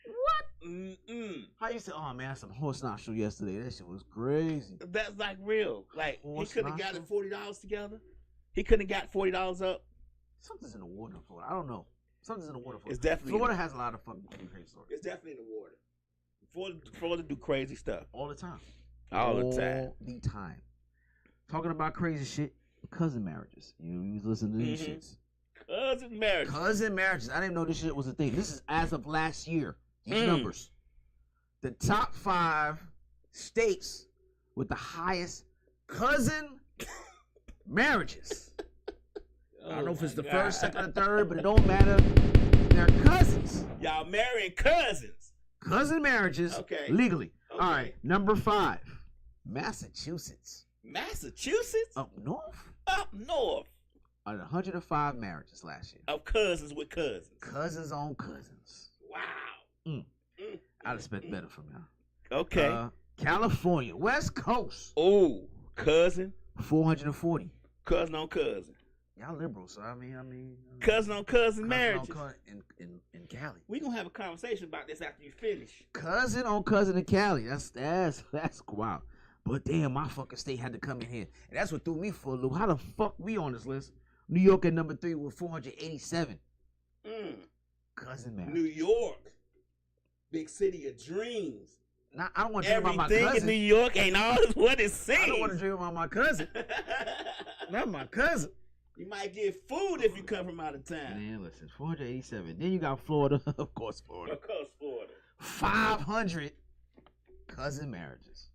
What? Mm-mm. How you say, oh man, I had some horse nostril yesterday. That shit was crazy. That's like real. Like, Horse he could have nostril? gotten $40 together. He couldn't have got $40 up. Something's in the water in Florida. I don't know. Something's in the water. It's definitely Florida has a lot of fucking crazy stories. It's definitely in the water. Florida do crazy stuff. All the time. All the time. Talking about crazy shit, cousin marriages. You listen to these shits. Cousin marriages. Cousin marriages. I didn't know this shit was a thing. This is as of last year. These numbers. The top 5 states with the highest cousin marriages. I don't know if it's the first, second, or third, but it don't matter. They're cousins. Y'all marrying cousins. Cousin marriages. Okay. Legally. Okay. All right. Number 5. Massachusetts. Massachusetts? Up north. Up north. 105 marriages last year. Of cousins with cousins. Cousins on cousins. Wow. I'd expect better from y'all. Okay. California. West Coast. Oh, cousin. 440. Cousin on cousin. Y'all liberal, so I mean. Cousin on cousin marriages. In Cali. We gonna have a conversation about this after you finish. Cousin on cousin in Cali. That's wild. But damn, my fucking state had to come in here. And that's what threw me for a loop. How the fuck we on this list? New York at number 3 with 487. Cousin marriage. New York. Big city of dreams. Now, I don't want to dream about my Everything cousin. in New York ain't all what it seems. I don't want to dream about my cousin. Not my cousin. You might get food if you come from out of town. Man, listen, 487. Then you got Florida. Of course, Florida. Of course, Florida. 500 cousin marriages.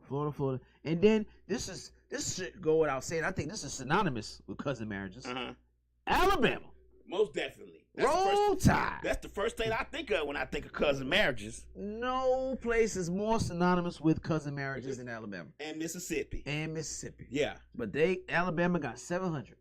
Florida. And then this should go without saying. I think this is synonymous with cousin marriages. Alabama. Most definitely. Roll Tide. That's the first thing I think of when I think of cousin marriages. No place is more synonymous with cousin marriages than Alabama. And Mississippi. Yeah. But Alabama got 700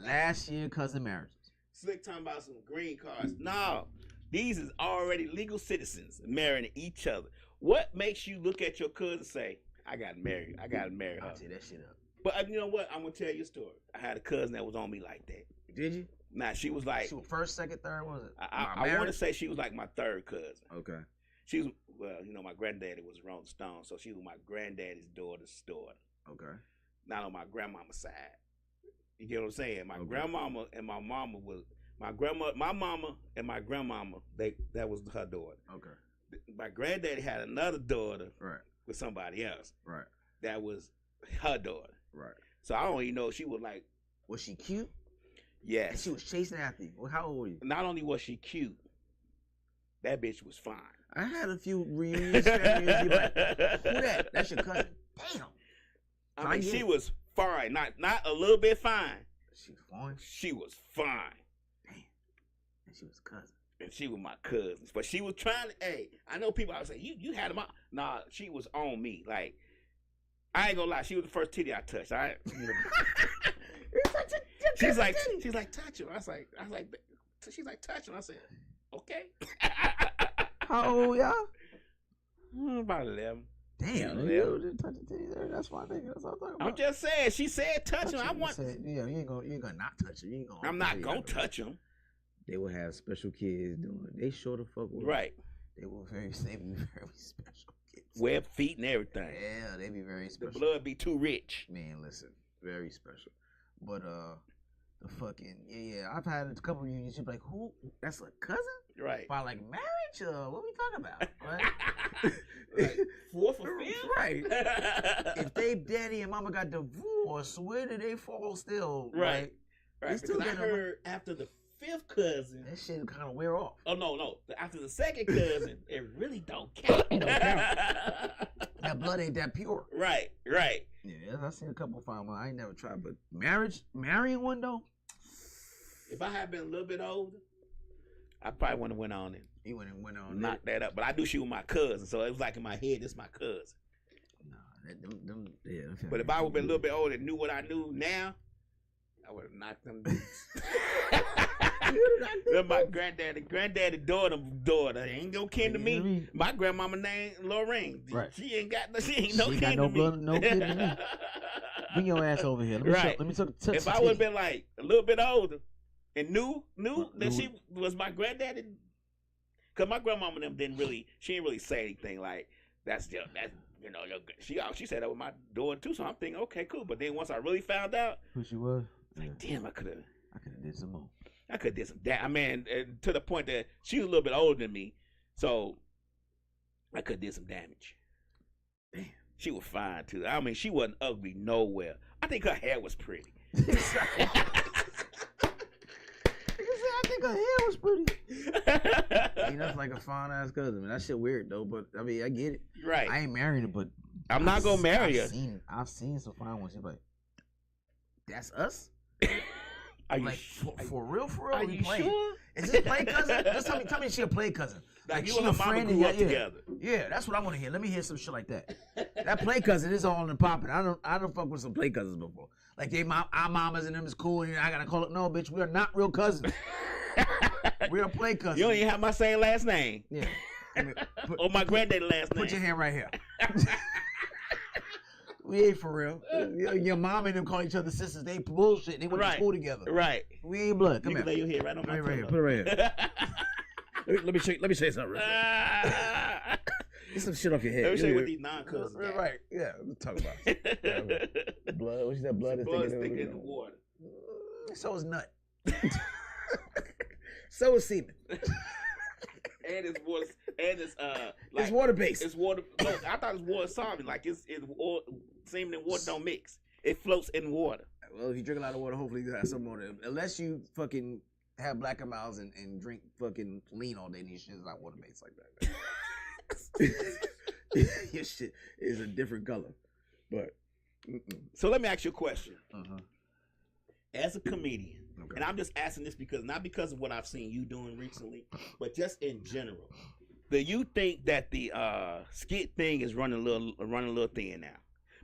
last year cousin marriages. Slick talking about some green cards. No. These is already legal citizens marrying each other. What makes you look at your cousin and say, I gotta marry her? I'll tear that shit up. But you know what? I'm gonna tell you a story. I had a cousin that was on me like that. Did you? Nah, she was like... She was first, second, third, what was it? I want to say she was like my third cousin. Okay. She was, well, you know, my granddaddy was Rolling Stone, so she was my granddaddy's daughter's daughter. Okay. Not on my grandmama's side. You get what I'm saying? My grandmama and my mama was... My mama and my grandmama, that was her daughter. Okay. My granddaddy had another daughter with somebody else. Right. That was her daughter. Right. So I don't even know if she was like... Was she cute? Yes. And she was chasing after you. Well, how old were you? Not only was she cute, that bitch was fine. I had a few reunions. Like, who that? That's your cousin. Damn. I mean, she was fine. Not a little bit fine. She was fine? She was fine. Damn. And she was a cousin. And she was my cousin. But she was trying to, hey, I know people always say, you had them out. Nah, she was on me. Like, I ain't gonna lie, she was the first titty I touched. She's like, touch him. I was like, she's like, touch him. I said, okay. How old y'all? About 11. Damn, nigga, just touch the titties there. That's my nigga. That's what I'm talking about. I'm just saying. She said touch him. I want. Yeah, you ain't gonna not touch him. You ain't gonna. I'm not gonna touch him. They will have special kids doing it. They sure the fuck will. Right. They will be very special kids. Web feet and everything. Yeah, they be very special. The blood be too rich. Man, listen, very special. But the fucking I've had a couple reunions. You're like, who? That's a cousin? Right. By like marriage? What we talking about? Right? Like, fourth or fifth? Right. If they daddy and mama got divorced, where do they fall still? Right. Right. Still because I heard after the fifth cousin, that shit kind of wear off. Oh no! After the second cousin, it really don't count. That blood ain't that pure. Right. Yeah, I seen a couple fine ones. I ain't never tried, but marrying one though. If I had been a little bit older, I probably wouldn't have went on and you went on knocked that up. But I knew she was my cousin, so it was like in my head, this my cousin. Nah, But if I would have been a little bit older and knew what I knew now, I would have knocked them dudes. My granddaddy daughter ain't no kin to me. My grandmama named Lorraine. Right. She ain't no kin got no to blood, me. no kin to me. Bring your ass over here. Let me talk. If I would have been like a little bit older and knew that she was my granddaddy, because my grandmama them didn't really say anything like that's she said that with my daughter too. So I'm thinking, okay, cool. But then once I really found out who she was, like damn, I could have did some more. I could have did some damage. I mean, to the point that she was a little bit older than me, so I could have did some damage. Damn. She was fine, too. I mean, she wasn't ugly nowhere. I think her hair was pretty. I think her hair was pretty. That's like a fine-ass cousin. Man, that shit weird, though, but, I mean, I get it. Right. I ain't marrying her, but... I'm not going to marry her. I've seen some fine ones. She's like, that's us? Are you like for real? Are you sure? Is this play cousin? Just tell me she a play cousin. Like she you and her mama grew up together. Yeah, that's what I want to hear. Let me hear some shit like that. That play cousin is all in the popping. I don't fuck with some play cousins before. Like our mamas and them is cool, and I gotta call it. No, bitch, we are not real cousins. We are play cousins. You don't even have my same last name. Yeah. Or my granddaddy last name. Put your hand right here. We ain't for real. Your mom and them call each other sisters. They bullshit. They went to school together. Right. We ain't blood. Come you here. Lay your head right on my right here. pillow. Put it right here. let me show you something real quick. Get some shit off your head. Let me show you what these non-cousins got. Right. Yeah. Let's talk about it. Blood. What you said? Blood is sticking in the water. So is nut. So is semen. And it's water, and it's it's water based. It's water. No, I thought it was water solvent. Like it's semen and water don't mix. It floats in water. Well, if you drink a lot of water, hopefully you got some water. Unless you fucking have black and miles and drink fucking lean all day, and your shit is not water based like that. Your shit is a different color. But so let me ask you a question. Uh-huh. As a comedian. Okay. And I'm just asking this not because of what I've seen you doing recently, but just in general. Do you think that the skit thing is running a little thin now?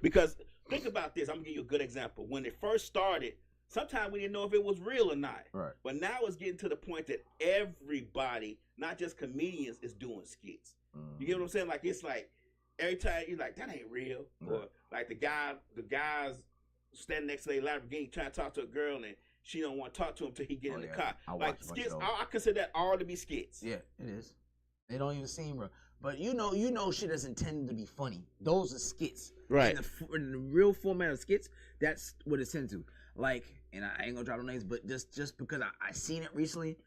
Because think about this. I'm gonna give you a good example. When it first started, sometimes we didn't know if it was real or not. Right. But now it's getting to the point that everybody, not just comedians, is doing skits. You get what I'm saying? Like it's like every time you're like, that ain't real. Right. Or like the guys standing next to their Lamborghini trying to talk to a girl and she don't want to talk to him till he get in the car. Like skits, I consider that all to be skits. Yeah, it is. They don't even seem real. But you know shit is intended to be funny. Those are skits. Right. In the real format of skits, that's what it's intended to. Like, and I ain't gonna drop no names, but just because I seen it recently,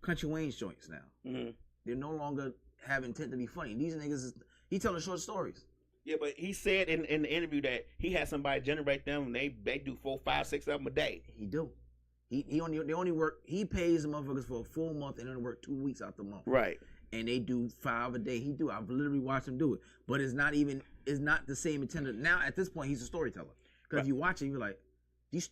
Country Wayne's joints now. Mm-hmm. They're no longer have intent to be funny. These niggas, he telling short stories. Yeah, but he said in the interview that he had somebody generate them and they do 4, 5, 6 of them a day. He do. They only work. He pays the motherfuckers for a full month and then work 2 weeks out the month. Right. And they do 5 a day. He do. I've literally watched him do it. But it's not the same intent. Now at this point he's a storyteller. Because if you watch it, you're like, these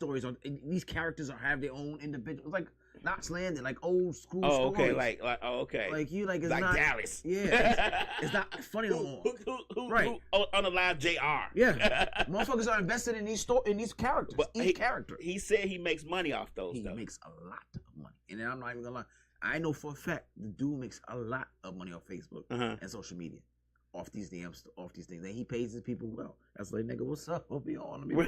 characters have their own individual. It's like Knox Landing, like old school stories. Okay, okay. Like you like it's like not Dallas. Yeah. It's not funny no more. Who unalive JR. Yeah. Motherfuckers are invested in these characters. But each character. He said he makes money off those. He makes a lot of money. And I'm not even gonna lie. I know for a fact the dude makes a lot of money off Facebook and social media. off these things. And he pays his people well. That's like, nigga, what's up? Hope you on. Let me be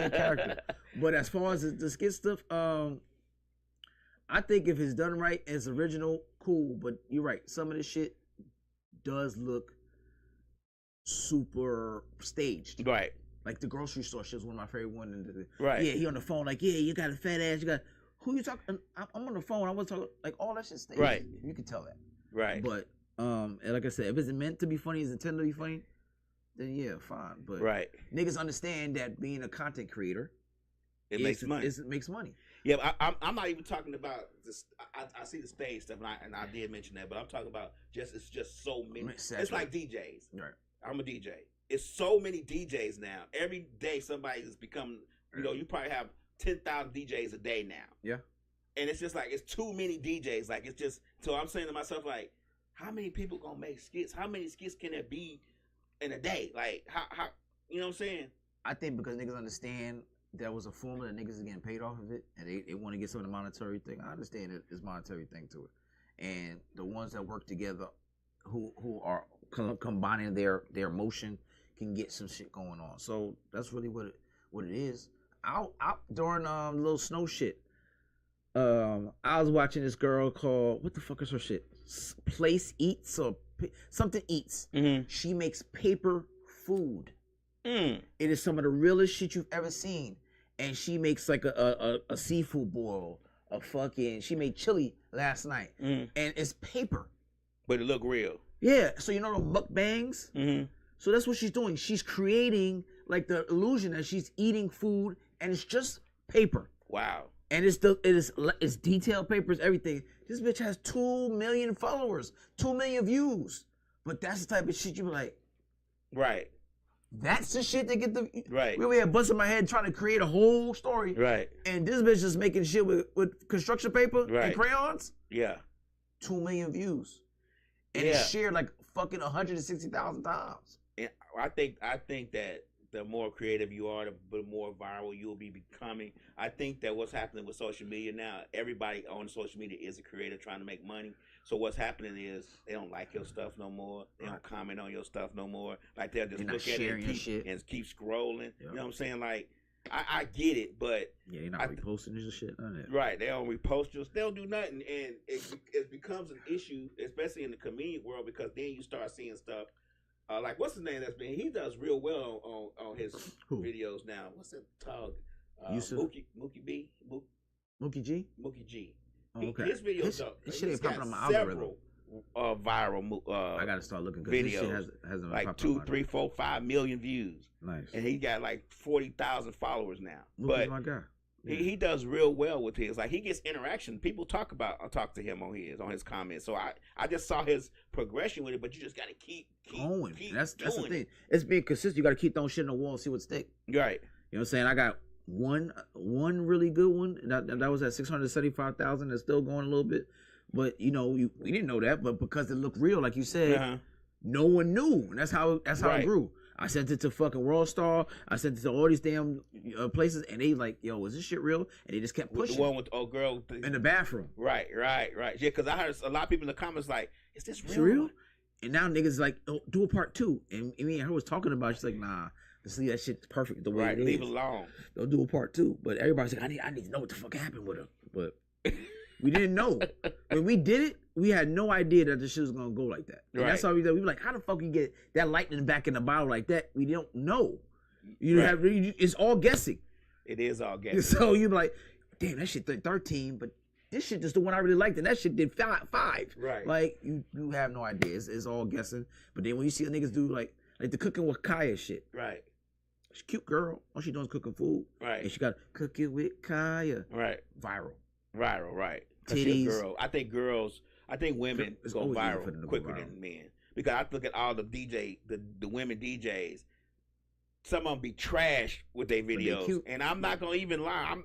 a character. But as far as the skit stuff, I think if it's done right, it's original, cool. But you're right. Some of this shit does look super staged. Right. Like the grocery store shit was one of my favorite ones. Right. Yeah, he on the phone like, yeah, you got a fat ass. You got, who you talking? I'm on the phone. I was talking, like, all that shit staged. Right. You can tell that. Right. But, and like I said, if it's meant to be funny, it's intended to be funny, then yeah, fine. But right. Niggas understand that being a content creator, it makes money. It makes money. Yeah, I'm not even talking about this. I see the stage stuff, and I did mention that, but I'm talking about it's just so many. It's like DJs. Right. I'm a DJ. It's so many DJs now. Every day somebody has become, you probably have 10,000 DJs a day now. Yeah. And it's just like, it's too many DJs. Like, it's just, so I'm saying to myself, like, how many people gonna make skits? How many skits can there be in a day? Like, how you know what I'm saying? I think because niggas understand there was a formula that niggas is getting paid off of it, and they want to get some of the monetary thing. I understand that there's monetary thing to it. And the ones that work together, who are combining their emotion, can get some shit going on. So that's really what it is. Out during little snow shit. I was watching this girl called, what the fuck is her shit? Place Eats or something Eats. Mm-hmm. She makes paper food. It is some of the realest shit you've ever seen. And she makes like a seafood boil, she made chili last night. And it's paper. But it look real. Yeah, so you know the mukbangs? Mm-hmm. So that's what she's doing. She's creating like the illusion that she's eating food, and it's just paper. Wow. And it's detailed papers, everything. This bitch has 2 million followers, 2 million views. But that's the type of shit you be like, right. That's the shit that get the right. We over here busting my head trying to create a whole story. Right. And this bitch is making shit with construction paper right. and crayons. Yeah. 2 million views. And it's shared like fucking 160,000 times. And I think that the more creative you are, the more viral you'll be becoming. I think that what's happening with social media now, everybody on social media is a creator trying to make money. So what's happening is they don't like your stuff no more. They don't comment on your stuff no more. Like they'll just look at it and keep scrolling. Yep. You know what I'm saying? Like I get it, but yeah, you're not reposting this shit. None of that. Right? They don't repost you. They don't do nothing, and it becomes an issue, especially in the comedian world, because then you start seeing stuff. Like what's his name? He does real well on his videos now. What's that dog? Mookie G. Mookie G. Oh, okay. His videos. His shit ain't popping on my algorithm. Viral. I gotta start looking videos. This shit hasn't like 2, 3, 4, 5 million views. Nice. And he got like 40,000 followers now. Mookie's my guy. Yeah. He does real well with his. Like he gets interaction. People talk to him on his comments. So I just saw his progression with it, but you just gotta keep going. That's the thing. It. It's being consistent. You gotta keep throwing shit on the wall and see what stick. Right. You know what I'm saying? I got one really good one. That was at 675,000. It's still going a little bit. But we didn't know that, but because it looked real, like you said, no one knew. And that's how it grew. I sent it to fucking World Star. I sent it to all these damn places, and they like, yo, is this shit real? And they just kept pushing. The one with girl in the bathroom. Right. Yeah, because I heard a lot of people in the comments like, is this real? It's real? And now niggas like, oh, do a part 2. And me and her was talking about it. She's like, nah, let's leave that shit perfect the way it is. Leave it alone. Don't do a part 2. But everybody's like, I need to know what the fuck happened with her. But we didn't know. When we did it, we had no idea that the shit was gonna go like that. And that's how we did. We were like, how the fuck you get that lightning back in the bottle like that? We don't know. It's all guessing. It is all guessing. So you be like, damn, that shit did 13, but this shit is the one I really liked, and that shit did 5. Right. Like you have no idea. It's all guessing. But then when you see the niggas do like the cooking with Kaya shit. Right. She's a cute girl. All she doing is cooking food. Right. And she got cook it with Kaya. Right. Viral. Right. Titties. Girl. I think women go viral quicker than men. Because I look at all the the women DJs, some of them be trash with their videos. And I'm not going to even lie.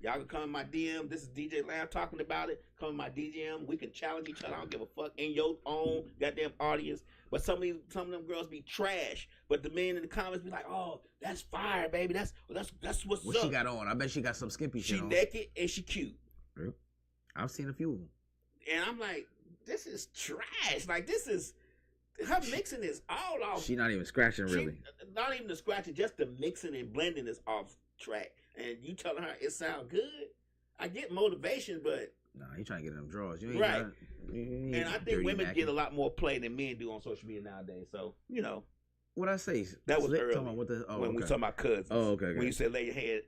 Y'all can come in my DM. This is DJ Lamb talking about it. Come in my DGM. We can challenge each other. I don't give a fuck in your own goddamn audience. But some of them girls be trash. But the men in the comments be like, "Oh, that's fire, baby. That's what's what up." She got on? I bet she got some skimpy shit on. She naked and she cute. Yep. I've seen a few of them. And I'm like, this is trash. Like this is Her mixing is all off. She not even scratching really. Not even the scratching, just the mixing and blending is off track. And you telling her it sound good? I get motivation, but Nah, he trying to get them draws. You ain't right. And I think women get a lot more play than men do on social media nowadays. So what I say? That was early. Talking about when we talking about cousins. Oh, okay. When you said lay your head,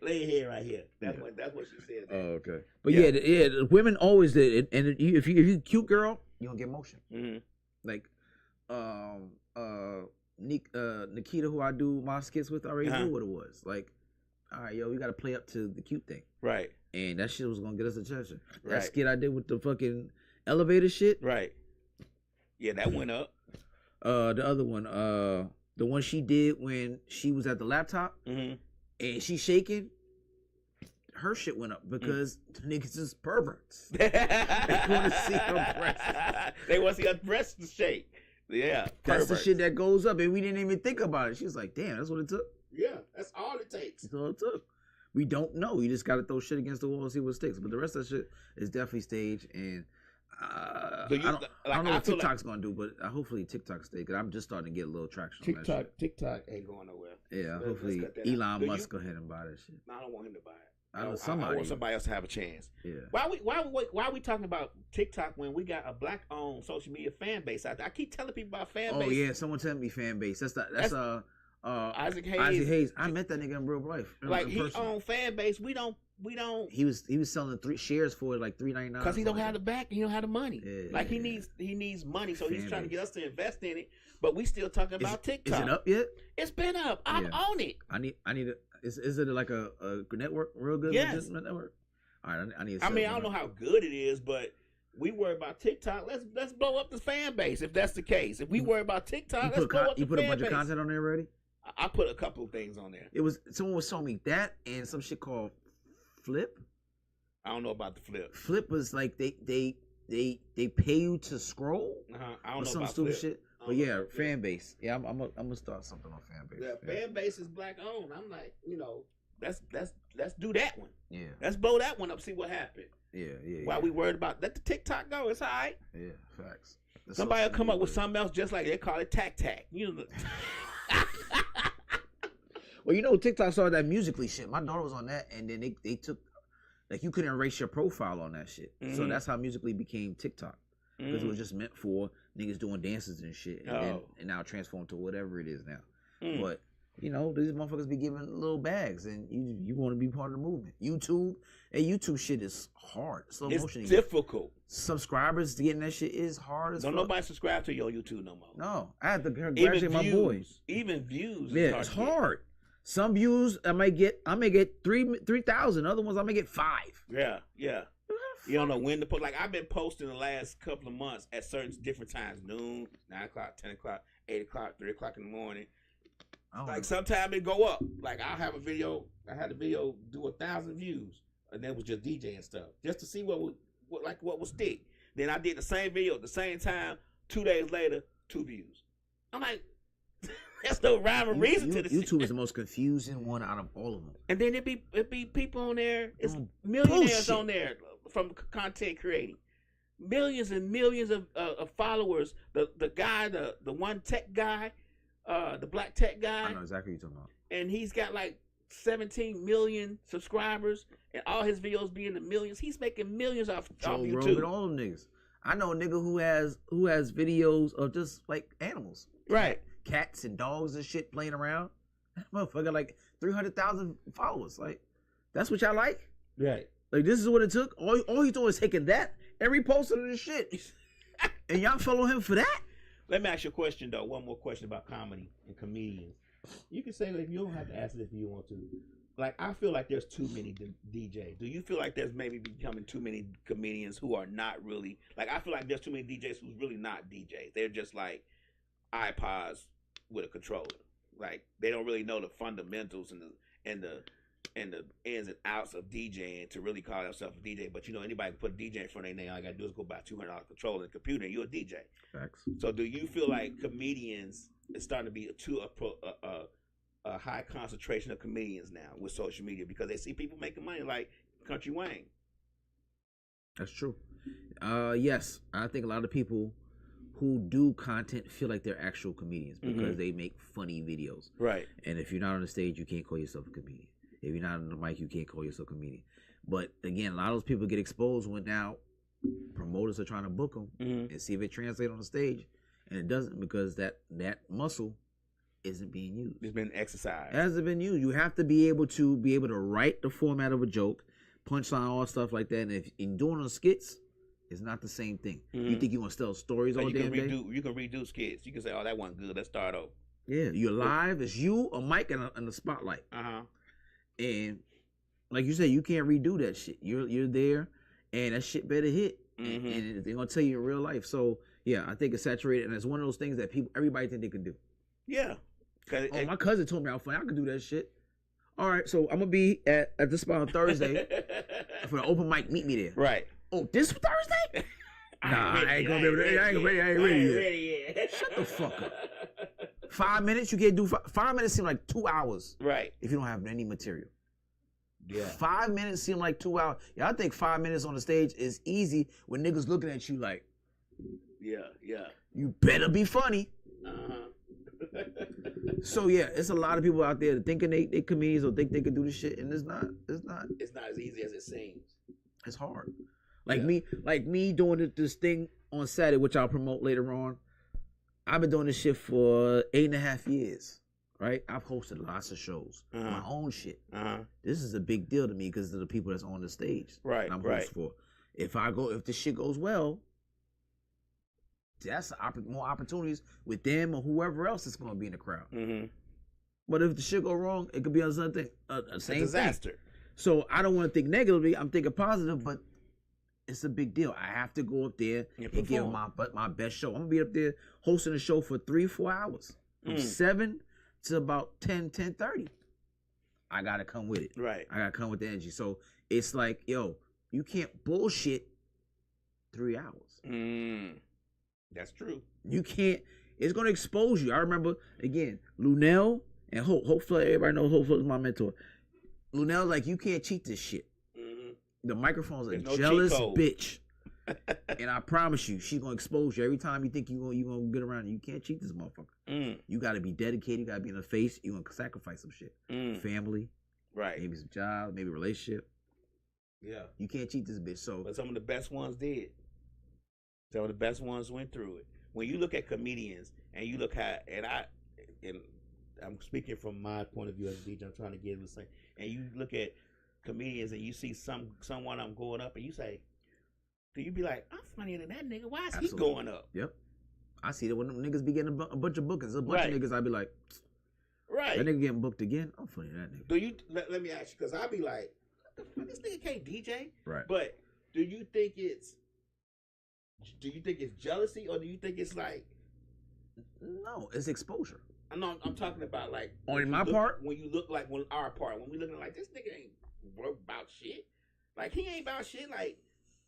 lay your head right here. That's what she said. Oh, okay. But yeah, the women always did it. And if you cute girl, You gonna get motion. Mm-hmm. like Nikita, who I do my skits with, I already knew what it was. Like, all right, yo, we got to play up to the cute thing. Right. And that shit was going to get us attention. Right. That skit I did with the fucking elevator shit. Right. Yeah, that went up. The other one, the one she did when she was at the laptop and she shaking, her shit went up because the niggas is perverts. They want to see her breasts. They want to see her breasts to shake. Yeah. That's perverts. the shit that goes up, and we didn't even think about it. She was like, damn, that's what it took. Yeah, that's all it takes. That's all it took. We don't know. You just got to throw shit against the wall and see what sticks. But the rest of that shit is definitely staged. And I don't know what TikTok's going to do, but hopefully TikTok stays. Because I'm just starting to get a little traction on that shit. TikTok ain't going nowhere. Yeah, hopefully Elon Musk go ahead and buy that shit. No, I don't want him to buy it. I want somebody else to have a chance. Yeah. Why are we talking about TikTok when we got a black-owned social media fan base out there? I keep telling people about fan base. Oh yeah, someone telling me fan base. That's Isaac Hayes. Isaac Hayes. I met that nigga in real life. Like he owned fan base. We don't. He was selling 3 shares for like $3.99. Because he don't have the back. He don't have the money. Yeah, he needs money, so he's trying to get us to invest in it. But we still talking about TikTok. Is it up yet? It's been up. I'm on it. I need it. Is it like a network? Real good? Yes. Network. All right. I need. I don't know how good it is, but we worry about TikTok. Let's blow up the fan base if that's the case. If we worry about TikTok, let's blow up the fan base. You put a bunch of content on there already? I put a couple of things on there. Someone was showing me that and some shit called Flip. I don't know about the Flip. Flip was like they pay you to scroll. I don't know some about stupid Flip. shit. But yeah, fan base. Yeah, I'm gonna start something on fan base. Yeah, fan base is black owned. I'm like, let's do that one. Yeah. Let's blow that one up. See what happens. Yeah. While we worried about let the TikTok go, it's all right. Yeah, facts. Somebody will come up with something else just like they call it tac. Well, TikTok started that Musically shit. My daughter was on that, and then they took, like, you couldn't erase your profile on that shit. Mm-hmm. So that's how Musically became TikTok. Because it was just meant for niggas doing dances and shit. And now transformed to whatever it is now. But, these motherfuckers be giving little bags, and you want to be part of the movement. YouTube shit is hard. Slow motion. It's difficult. Subscribers getting that shit is hard as fuck. Don't nobody subscribe to your YouTube no more. No. I had to graduate my boys. Even views. Yeah, it's hard. Some views I may get 3,000. Other ones I may get 5. Yeah. You don't know when to put. Like, I've been posting the last couple of months at certain different times: noon, 9 o'clock, 10 o'clock, 8 o'clock, 3 o'clock in the morning. Like, sometimes it go up. Like, I had a video do 1,000 views, and that was just DJ and stuff, just to see what would stick. Then I did the same video at the same time. 2 days later, 2 views. I'm like, there's no rhyme or reason to this. YouTube is the most confusing one out of all of them. And then it be people on there. It's millionaires on there from content creating. Millions and millions of followers. The guy, the one tech guy, the black tech guy. I know exactly what you're talking about. And he's got like 17 million subscribers, and all his videos be in the millions. He's making millions off YouTube. Rogan, all them niggas. I know a nigga who has videos of just like animals. Right. Cats and dogs and shit playing around. That motherfucker like 300,000 followers. Like, that's what y'all like? Right. Like, this is what it took? All he doing is taking that and reposting the shit. And y'all follow him for that? Let me ask you a question, though. One more question about comedy and comedians. You can say, like, you don't have to answer this if you want to. Like, I feel like there's too many DJs. Do you feel like there's maybe becoming too many comedians who are not really... Like, I feel like there's too many DJs who's really not DJs. They're just like iPods with a controller. Like, they don't really know the fundamentals and the ins and outs of DJing to really call themselves a DJ. But anybody can put a DJ in front of their name. All I gotta do is go buy $200 controller and computer, and you're a DJ. Facts. So do you feel like comedians is starting to be a high concentration of comedians now with social media because they see people making money like Country Wayne? That's true. Yes, I think a lot of people who do content feel like they're actual comedians because they make funny videos. Right. And if you're not on the stage, you can't call yourself a comedian. If you're not on the mic, you can't call yourself a comedian. But again, a lot of those people get exposed when now promoters are trying to book them and see if it translates on the stage, and it doesn't because that muscle isn't being used. It's been exercised. It hasn't been used. You have to be able to write the format of a joke, punchline, all stuff like that. And if in doing the skits, it's not the same thing. You think you want to tell stories all damn day? You can redo skits. You can say, "Oh, that wasn't good. Let's start over." Yeah, you're live. It's you, a mic, and a spotlight. And like you said, you can't redo that shit. You're there, and that shit better hit. And they're gonna tell you in real life. So yeah, I think it's saturated, and it's one of those things that everybody think they can do. Yeah. My cousin told me how funny I could do that shit. All right, so I'm gonna be at the spot on Thursday for the open mic. Meet me there. Right. Oh, this Thursday? Nah, I ain't gonna be able to. I ain't ready yet. Shut the fuck up. 5 minutes, you can't do 5 minutes. Seem like 2 hours. Right. If you don't have any material. Yeah. 5 minutes seem like 2 hours. Yeah, I think 5 minutes on the stage is easy when niggas looking at you like, yeah. You better be funny. So yeah, it's a lot of people out there thinking they comedians or think they can do this shit, and it's not. It's not as easy as it seems. It's hard. Like me doing this thing on Saturday, which I'll promote later on. I've been doing this shit for 8.5 years, right? I've hosted lots of shows, my own shit. This is a big deal to me because of the people that's on the stage. Right, I'm host for. If this shit goes well, that's more opportunities with them or whoever else is going to be in the crowd. But if the shit go wrong, it could be something a disaster. Thing. So I don't want to think negatively. I'm thinking positive, but it's a big deal. I have to go up there and give my best show. I'm gonna be up there hosting a show for 3-4 hours, from 7 to about 10:30. I gotta come with it. Right. I gotta come with the energy. So it's like, yo, you can't bullshit 3 hours. That's true. You can't. It's gonna expose you. I remember again, Lunel and hopefully everybody knows. Hopefully is my mentor. Lunel's like, you can't cheat this shit. The microphone's a jealous bitch. And I promise you, she's gonna expose you every time you think you gonna get around. You can't cheat this motherfucker. You gotta be dedicated. You gotta be in the face. You gonna sacrifice some shit. Family, right? Maybe some job, maybe a relationship. Yeah, you can't cheat this bitch. So, but some of the best ones did. Some of the best ones went through it. When you look at comedians and you look at, and I'm speaking from my point of view as a DJ. I'm trying to get the same. And you look at comedians and you see someone I'm going up and you say, do you be like, I'm funnier than that nigga? Why is he going up? Yep. I see that when them niggas be getting a bunch of bookings. A bunch of niggas, I be like, right. That nigga getting booked again? I'm funnier than that nigga. Do you, let me ask you, because I be like, what the fuck, this nigga can't DJ? Right. But do you think it's jealousy or do you think it's like? No, it's exposure. I'm talking about like on my part. When you look like our part, when we looking like this nigga ain't about shit. Like he ain't about shit. Like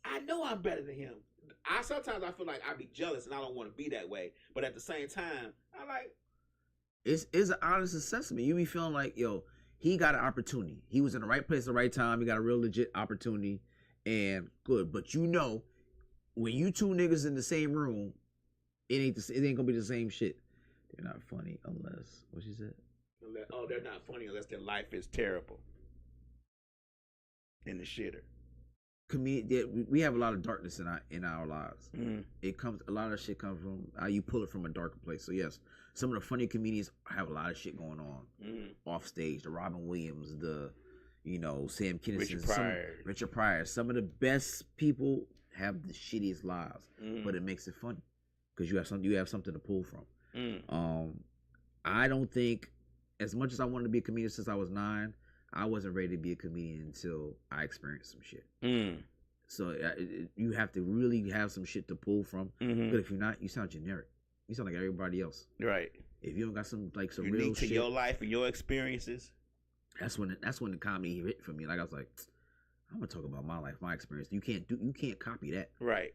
I know I'm better than him. Sometimes I feel like I be jealous and I don't want to be that way. But at the same time, I like. It's an honest assessment. You be feeling like, yo, he got an opportunity. He was in the right place at the right time. He got a real legit opportunity, and good. But you know, when you two niggas in the same room, it ain't gonna be the same shit. They're not funny unless, what she said? They're not funny unless their life is terrible. In the shitter. We have a lot of darkness in our lives. A lot of shit comes from how you pull it from a darker place. So yes, some of the funny comedians have a lot of shit going on off stage. The Robin Williams, Sam Kinison, Richard Pryor. Some of the best people have the shittiest lives, but it makes it funny because you have something to pull from. I don't think, as much as I wanted to be a comedian since I was 9, I wasn't ready to be a comedian until I experienced some shit. So you have to really have some shit to pull from. But if you're not, you sound generic. You sound like everybody else. Right. If you don't got some unique real to shit, your life and your experiences. That's when the comedy hit for me. Like I was like, I'm gonna talk about my life, my experience. You can't copy that. Right.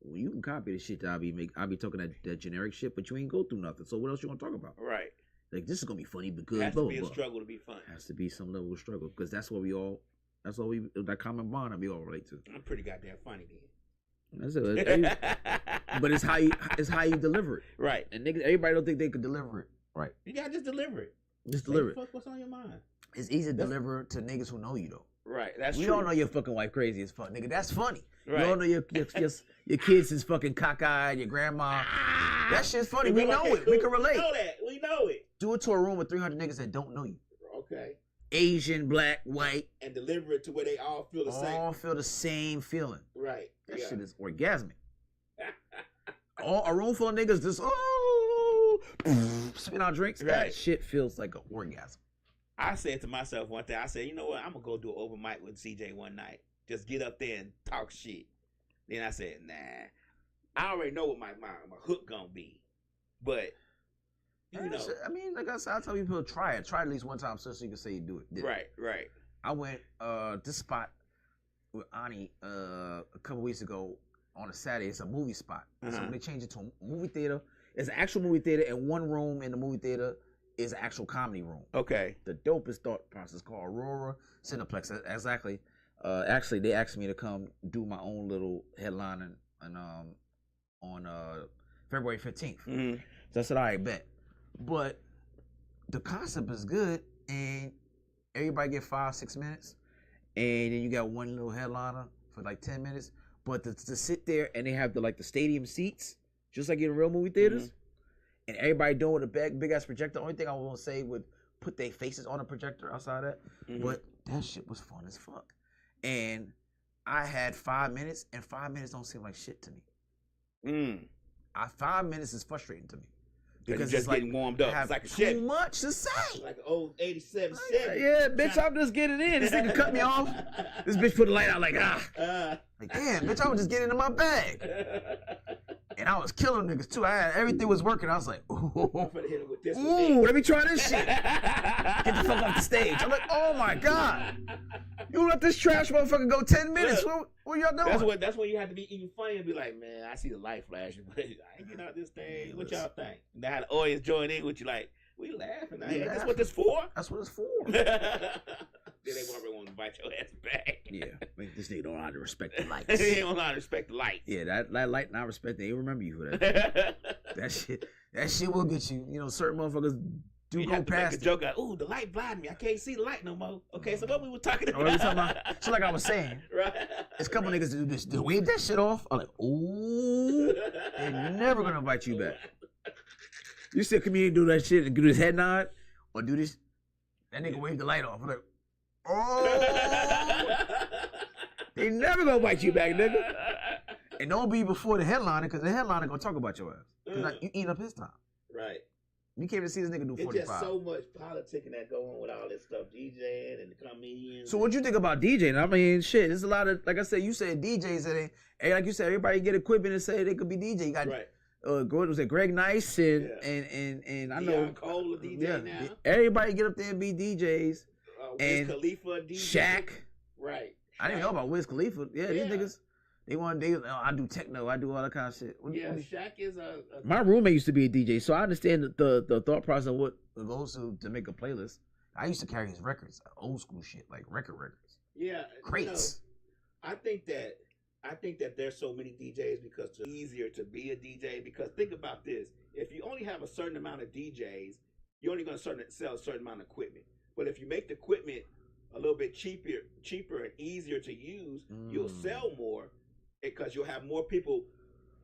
Well, you can copy the shit that I'll be talking that generic shit, but you ain't go through nothing. So what else you gonna talk about? Right. Like this is gonna be funny because has to be a struggle to be funny. Has to be some level of struggle because that's what that common bond that we all relate to. I'm pretty goddamn funny then. That's it. But it's how you deliver it. Right. And niggas, everybody don't think they could deliver it. Right. You gotta just deliver it. Just deliver it. What's on your mind? It's easy to deliver to niggas who know you though. Right. That's we true. all know your fucking wife crazy as fuck, nigga. That's funny. Right. You all know your kids is fucking cockeyed, your grandma. That shit's funny. We know it. We can relate. We know it. Do it to a room with 300 niggas that don't know you. Okay. Asian, black, white. And deliver it to where they all feel the same. All feel the same feeling. Right. That shit is orgasmic. A room full of niggas just spit out drinks. Right. That shit feels like an orgasm. I said to myself one day, I said, you know what? I'm gonna go do an open mic with CJ one night. Just get up there and talk shit. Then I said, nah. I already know what my hook gonna be. But you know. I mean, like I said, I tell people try it. Try it at least one time so you can say you do it. Right. I went this spot with Ani a couple weeks ago on a Saturday. It's a movie spot. So when they changed it to a movie theater, it's an actual movie theater, and one room in the movie theater is an actual comedy room. Okay. The dopest thought process called Aurora Cineplex. Exactly. Actually, they asked me to come do my own little headline on February 15th. Mm-hmm. So I said, all right, bet. But the concept is good, and everybody get 5-6 minutes, and then you got one little headliner for like 10 minutes. But to sit there and they have the stadium seats, just like in real movie theaters, and everybody doing with a big ass projector. Only thing I was gonna say would put their faces on a projector outside that, but that shit was fun as fuck. And I had 5 minutes, and 5 minutes don't seem like shit to me. 5 minutes is frustrating to me. Because it's just getting warmed up. It's like a too much to say. Like an old 87 Chevy. Yeah, bitch, I'm just getting in. This nigga cut me off. This bitch put the light out like, Like, damn, bitch, I was just getting in my bag. And I was killing niggas, too. Everything was working. I was like, ooh, let me try this shit. Get the fuck off the stage. I'm like, oh, my God. You let this trash motherfucker go 10 minutes. What y'all doing? That's when you have to be even funny and be like, man, I see the light flashing, but I ain't getting out this thing. What y'all think? And they had the audience join in with you like, we laughing. That's what this for? That's what it's for. Then they want to invite your ass back. Yeah, this nigga don't know how to respect the lights. He don't know how to respect the lights. Yeah, that light and I respect it. They remember you for that. that shit will get you. You know, certain motherfuckers do you go have to past make a joke out. Ooh, the light blinded me. I can't see the light no more. Okay, so what we were talking about? What we talking about? So like I was saying, right? There's a couple niggas that do this. They wave that shit off. I'm like, ooh, they're never gonna invite you back. You see a comedian do that shit and do this head nod or do this, that nigga wave the light off. I'm like, oh, they never gonna invite you back, nigga. And don't be before the headliner, because the headliner gonna talk about your ass. Because you eat up his time. Right. You came to see this nigga do 45. It's just so much politicking that go on with all this stuff, DJing and the comedians. So what you think about DJing? I mean, shit, there's a lot of, like I said, you said DJs that ain't, like you said, everybody get equipment and say they could be DJ. You got, was it Greg Nice and I know Cole a DJ now. Everybody get up there and be DJs. Wiz Khalifa a DJ. Shaq. Right. I didn't know about Wiz Khalifa. Yeah, these niggas. I do techno. I do all that kind of shit. Shaq is my roommate used to be a DJ, so I understand the thought process of what goes to make a playlist. I used to carry his records, old school shit, like records. Yeah. Crates. I think that there's so many DJs because it's easier to be a DJ. Because think about this: if you only have a certain amount of DJs, you're only going to sell a certain amount of equipment. But if you make the equipment a little bit cheaper and easier to use, you'll sell more because you'll have more people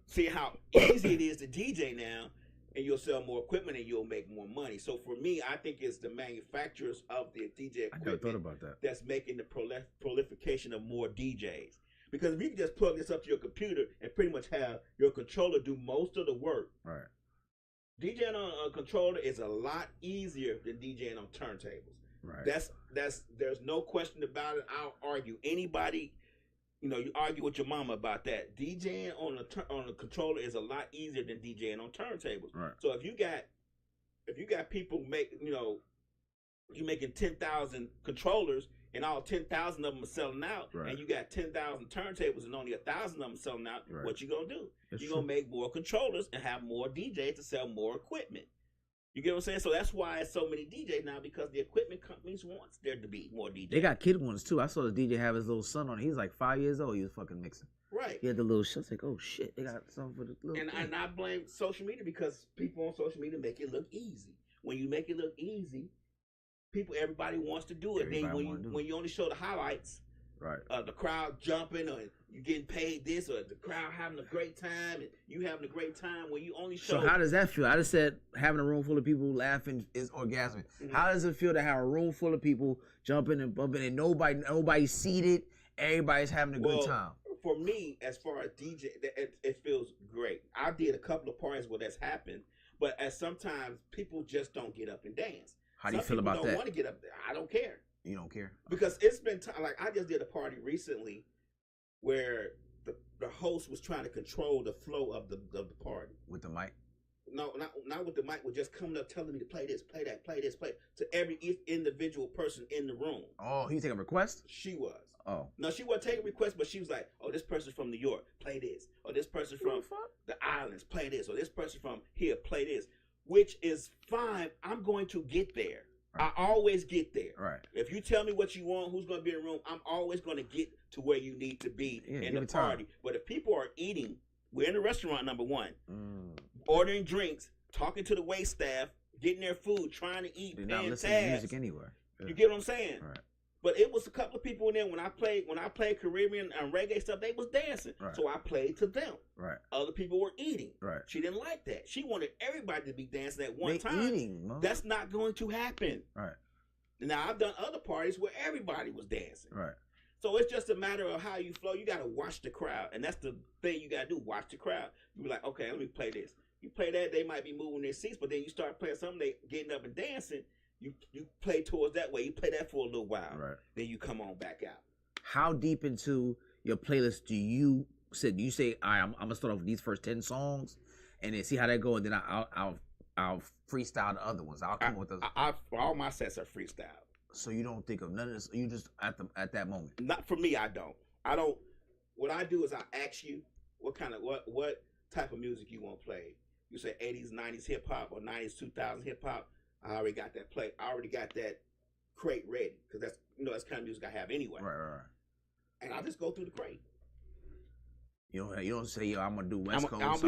see how easy it is to DJ now, and you'll sell more equipment and you'll make more money. So for me, I think it's the manufacturers of the DJ equipment I never thought about that. That's making the proliferation of more DJs. Because if you can just plug this up to your computer and pretty much have your controller do most of the work, right? DJing on a controller is a lot easier than DJing on turntables. Right. There's no question about it. I'll argue anybody. You argue with your mama about that. DJing on a controller is a lot easier than DJing on turntables. Right. So if you got people you making 10,000 controllers and all 10,000 of them are selling out, right, and you got 10,000 turntables and only 1,000 of them selling out, right, what you gonna do? That's You're gonna make more controllers and have more DJs to sell more equipment. You get what I'm saying? So that's why it's so many DJs now, because the equipment companies want there to be more DJs. They got kid ones too. I saw the DJ have his little son on it. He's like 5 years old. He was fucking mixing. Right. You had the little shots like, oh shit, they got something for the little. And I blame social media because people on social media make it look easy. When you make it look easy, everybody wants to do it. Then when you only show the highlights, right, the crowd jumping, or you getting paid this, or the crowd having a great time, and you having a great time, when you only show. So how does that feel? I just said having a room full of people laughing is orgasmic. Mm-hmm. How does it feel to have a room full of people jumping and bumping and nobody's seated, everybody's having a good time? For me, as far as DJ, it feels great. I did a couple of parties where that's happened, but as sometimes people just don't get up and dance. How do you feel about that? Don't want to get up there. I don't care. You don't care? Because it's been time. Like, I just did a party recently where the host was trying to control the flow of the party. With the mic? No, not with the mic. Was just coming up telling me to play this, play that, play this, play to every individual person in the room. Oh, he was taking requests? She was. Oh. No, she wasn't taking requests, but she was like, oh, this person from New York, play this. Or this person from the islands, play this. Or this person from here, play this. Which is fine. I'm going to get there. Right. I always get there. Right. If you tell me what you want, who's going to be in the room, I'm always going to get to where you need to be in the party. But if people are eating, we're in a restaurant, number one, ordering drinks, talking to the wait staff, getting their food, trying to eat, they're not listening to music anywhere. Yeah. You get what I'm saying? Right. But it was a couple of people in there when I played Caribbean and reggae stuff, they was dancing. Right. So I played to them. Right. Other people were eating. Right. She didn't like that. She wanted everybody to be dancing at one they time. Eating, Mom. That's not going to happen. Right. Now, I've done other parties where everybody was dancing. Right. So it's just a matter of how you flow. You got to watch the crowd. And that's the thing you got to do, watch the crowd. You be like, okay, let me play this. You play that, they might be moving their seats, but then you start playing something, they getting up and dancing. You play towards that way. You play that for a little while. Right. Then you come on back out. How deep into your playlist do you say, all right, I'm gonna start off with these first 10 songs and then see how that go, and then I'll freestyle the other ones. I'll come with those. All my sets are freestyle. So you don't think of none of this, you just at that moment. Not for me, I don't. What I do is I ask you what type of music you want to play. You say 80s, 90s hip hop or 90s, 2000s hip hop. I already got that play. I already got that crate ready because that's that's kind of music I have anyway. Right. And I just go through the crate. You don't say, yo, I'm gonna do West Coast. I don't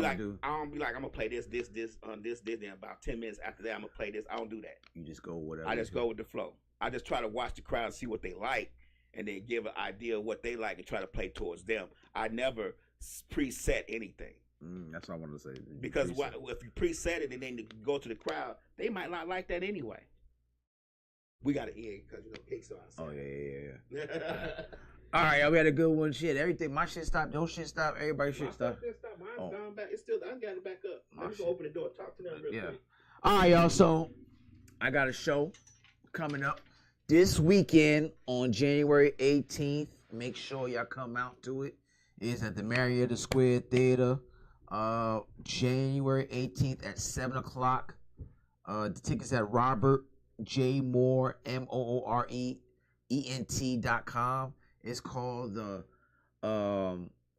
be like I'm gonna play this. Then about 10 minutes after that I'm gonna play this. I don't do that. You just go whatever. I just go with the flow. I just try to watch the crowd and see what they like, and then give an idea of what they like and try to play towards them. I never preset anything. That's what I wanted to say. Because if you preset it and then you go to the crowd, they might not like that anyway. We got to end because Kicks on. Oh yeah. All right, y'all, we had a good one. Shit, everything. My shit stopped. Your shit stopped. Everybody's shit stopped. Mine's gone back. It's still. I got it back up. Let me go open the door. Talk to them real quick. All right, y'all. So I got a show coming up this weekend on January 18th. Make sure y'all come out to it. It's at the Marietta Square Theater. January 18th at 7 o'clock. The tickets at Robert J. Moore, MOOREENT.com. It's called the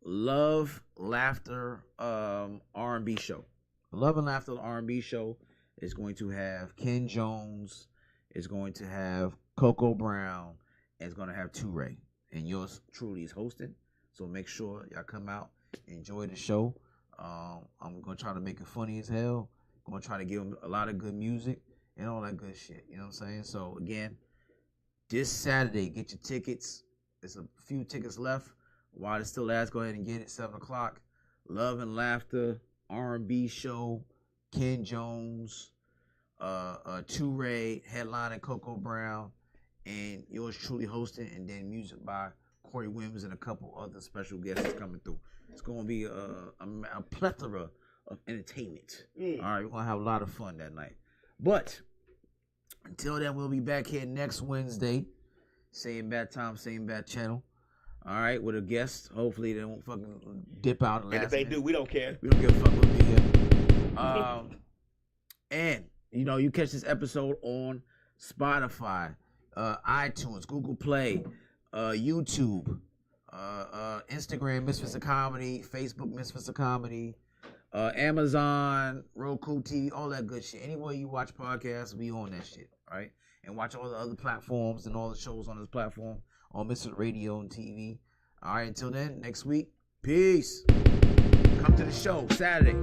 Love, Laughter R&B Show. Love and Laughter R&B Show is going to have Ken Jones, is going to have Coco Brown, and it's going to have Toure. And yours truly is hosting. So make sure y'all come out, enjoy the show. I'm going to try to make it funny as hell. I'm going to try to give them a lot of good music and all that good shit. You know what I'm saying? So, again, this Saturday, get your tickets. There's a few tickets left. While it still lasts, go ahead and get it. 7 o'clock. Love and Laughter, R&B show, Ken Jones, Toure, headlining Coco Brown, and yours truly hosting, and then music by Corey Williams and a couple other special guests coming through. It's going to be a plethora of entertainment. All right, we're going to have a lot of fun that night. But until then, we'll be back here next Wednesday. Same bad time, same bad channel. All right, with a guest. Hopefully they won't fucking dip out. And if they do, we don't care. We don't give a fuck. We'll be here. And, you catch this episode on Spotify, iTunes, Google Play, YouTube, Instagram, Misfits of Comedy, Facebook, Misfits of Comedy, Amazon, Roku TV, all that good shit. Anywhere you watch podcasts, we on that shit, right? And watch all the other platforms and all the shows on this platform on Misfits Radio and TV. All right, until then, next week, Peace. Come to the show Saturday.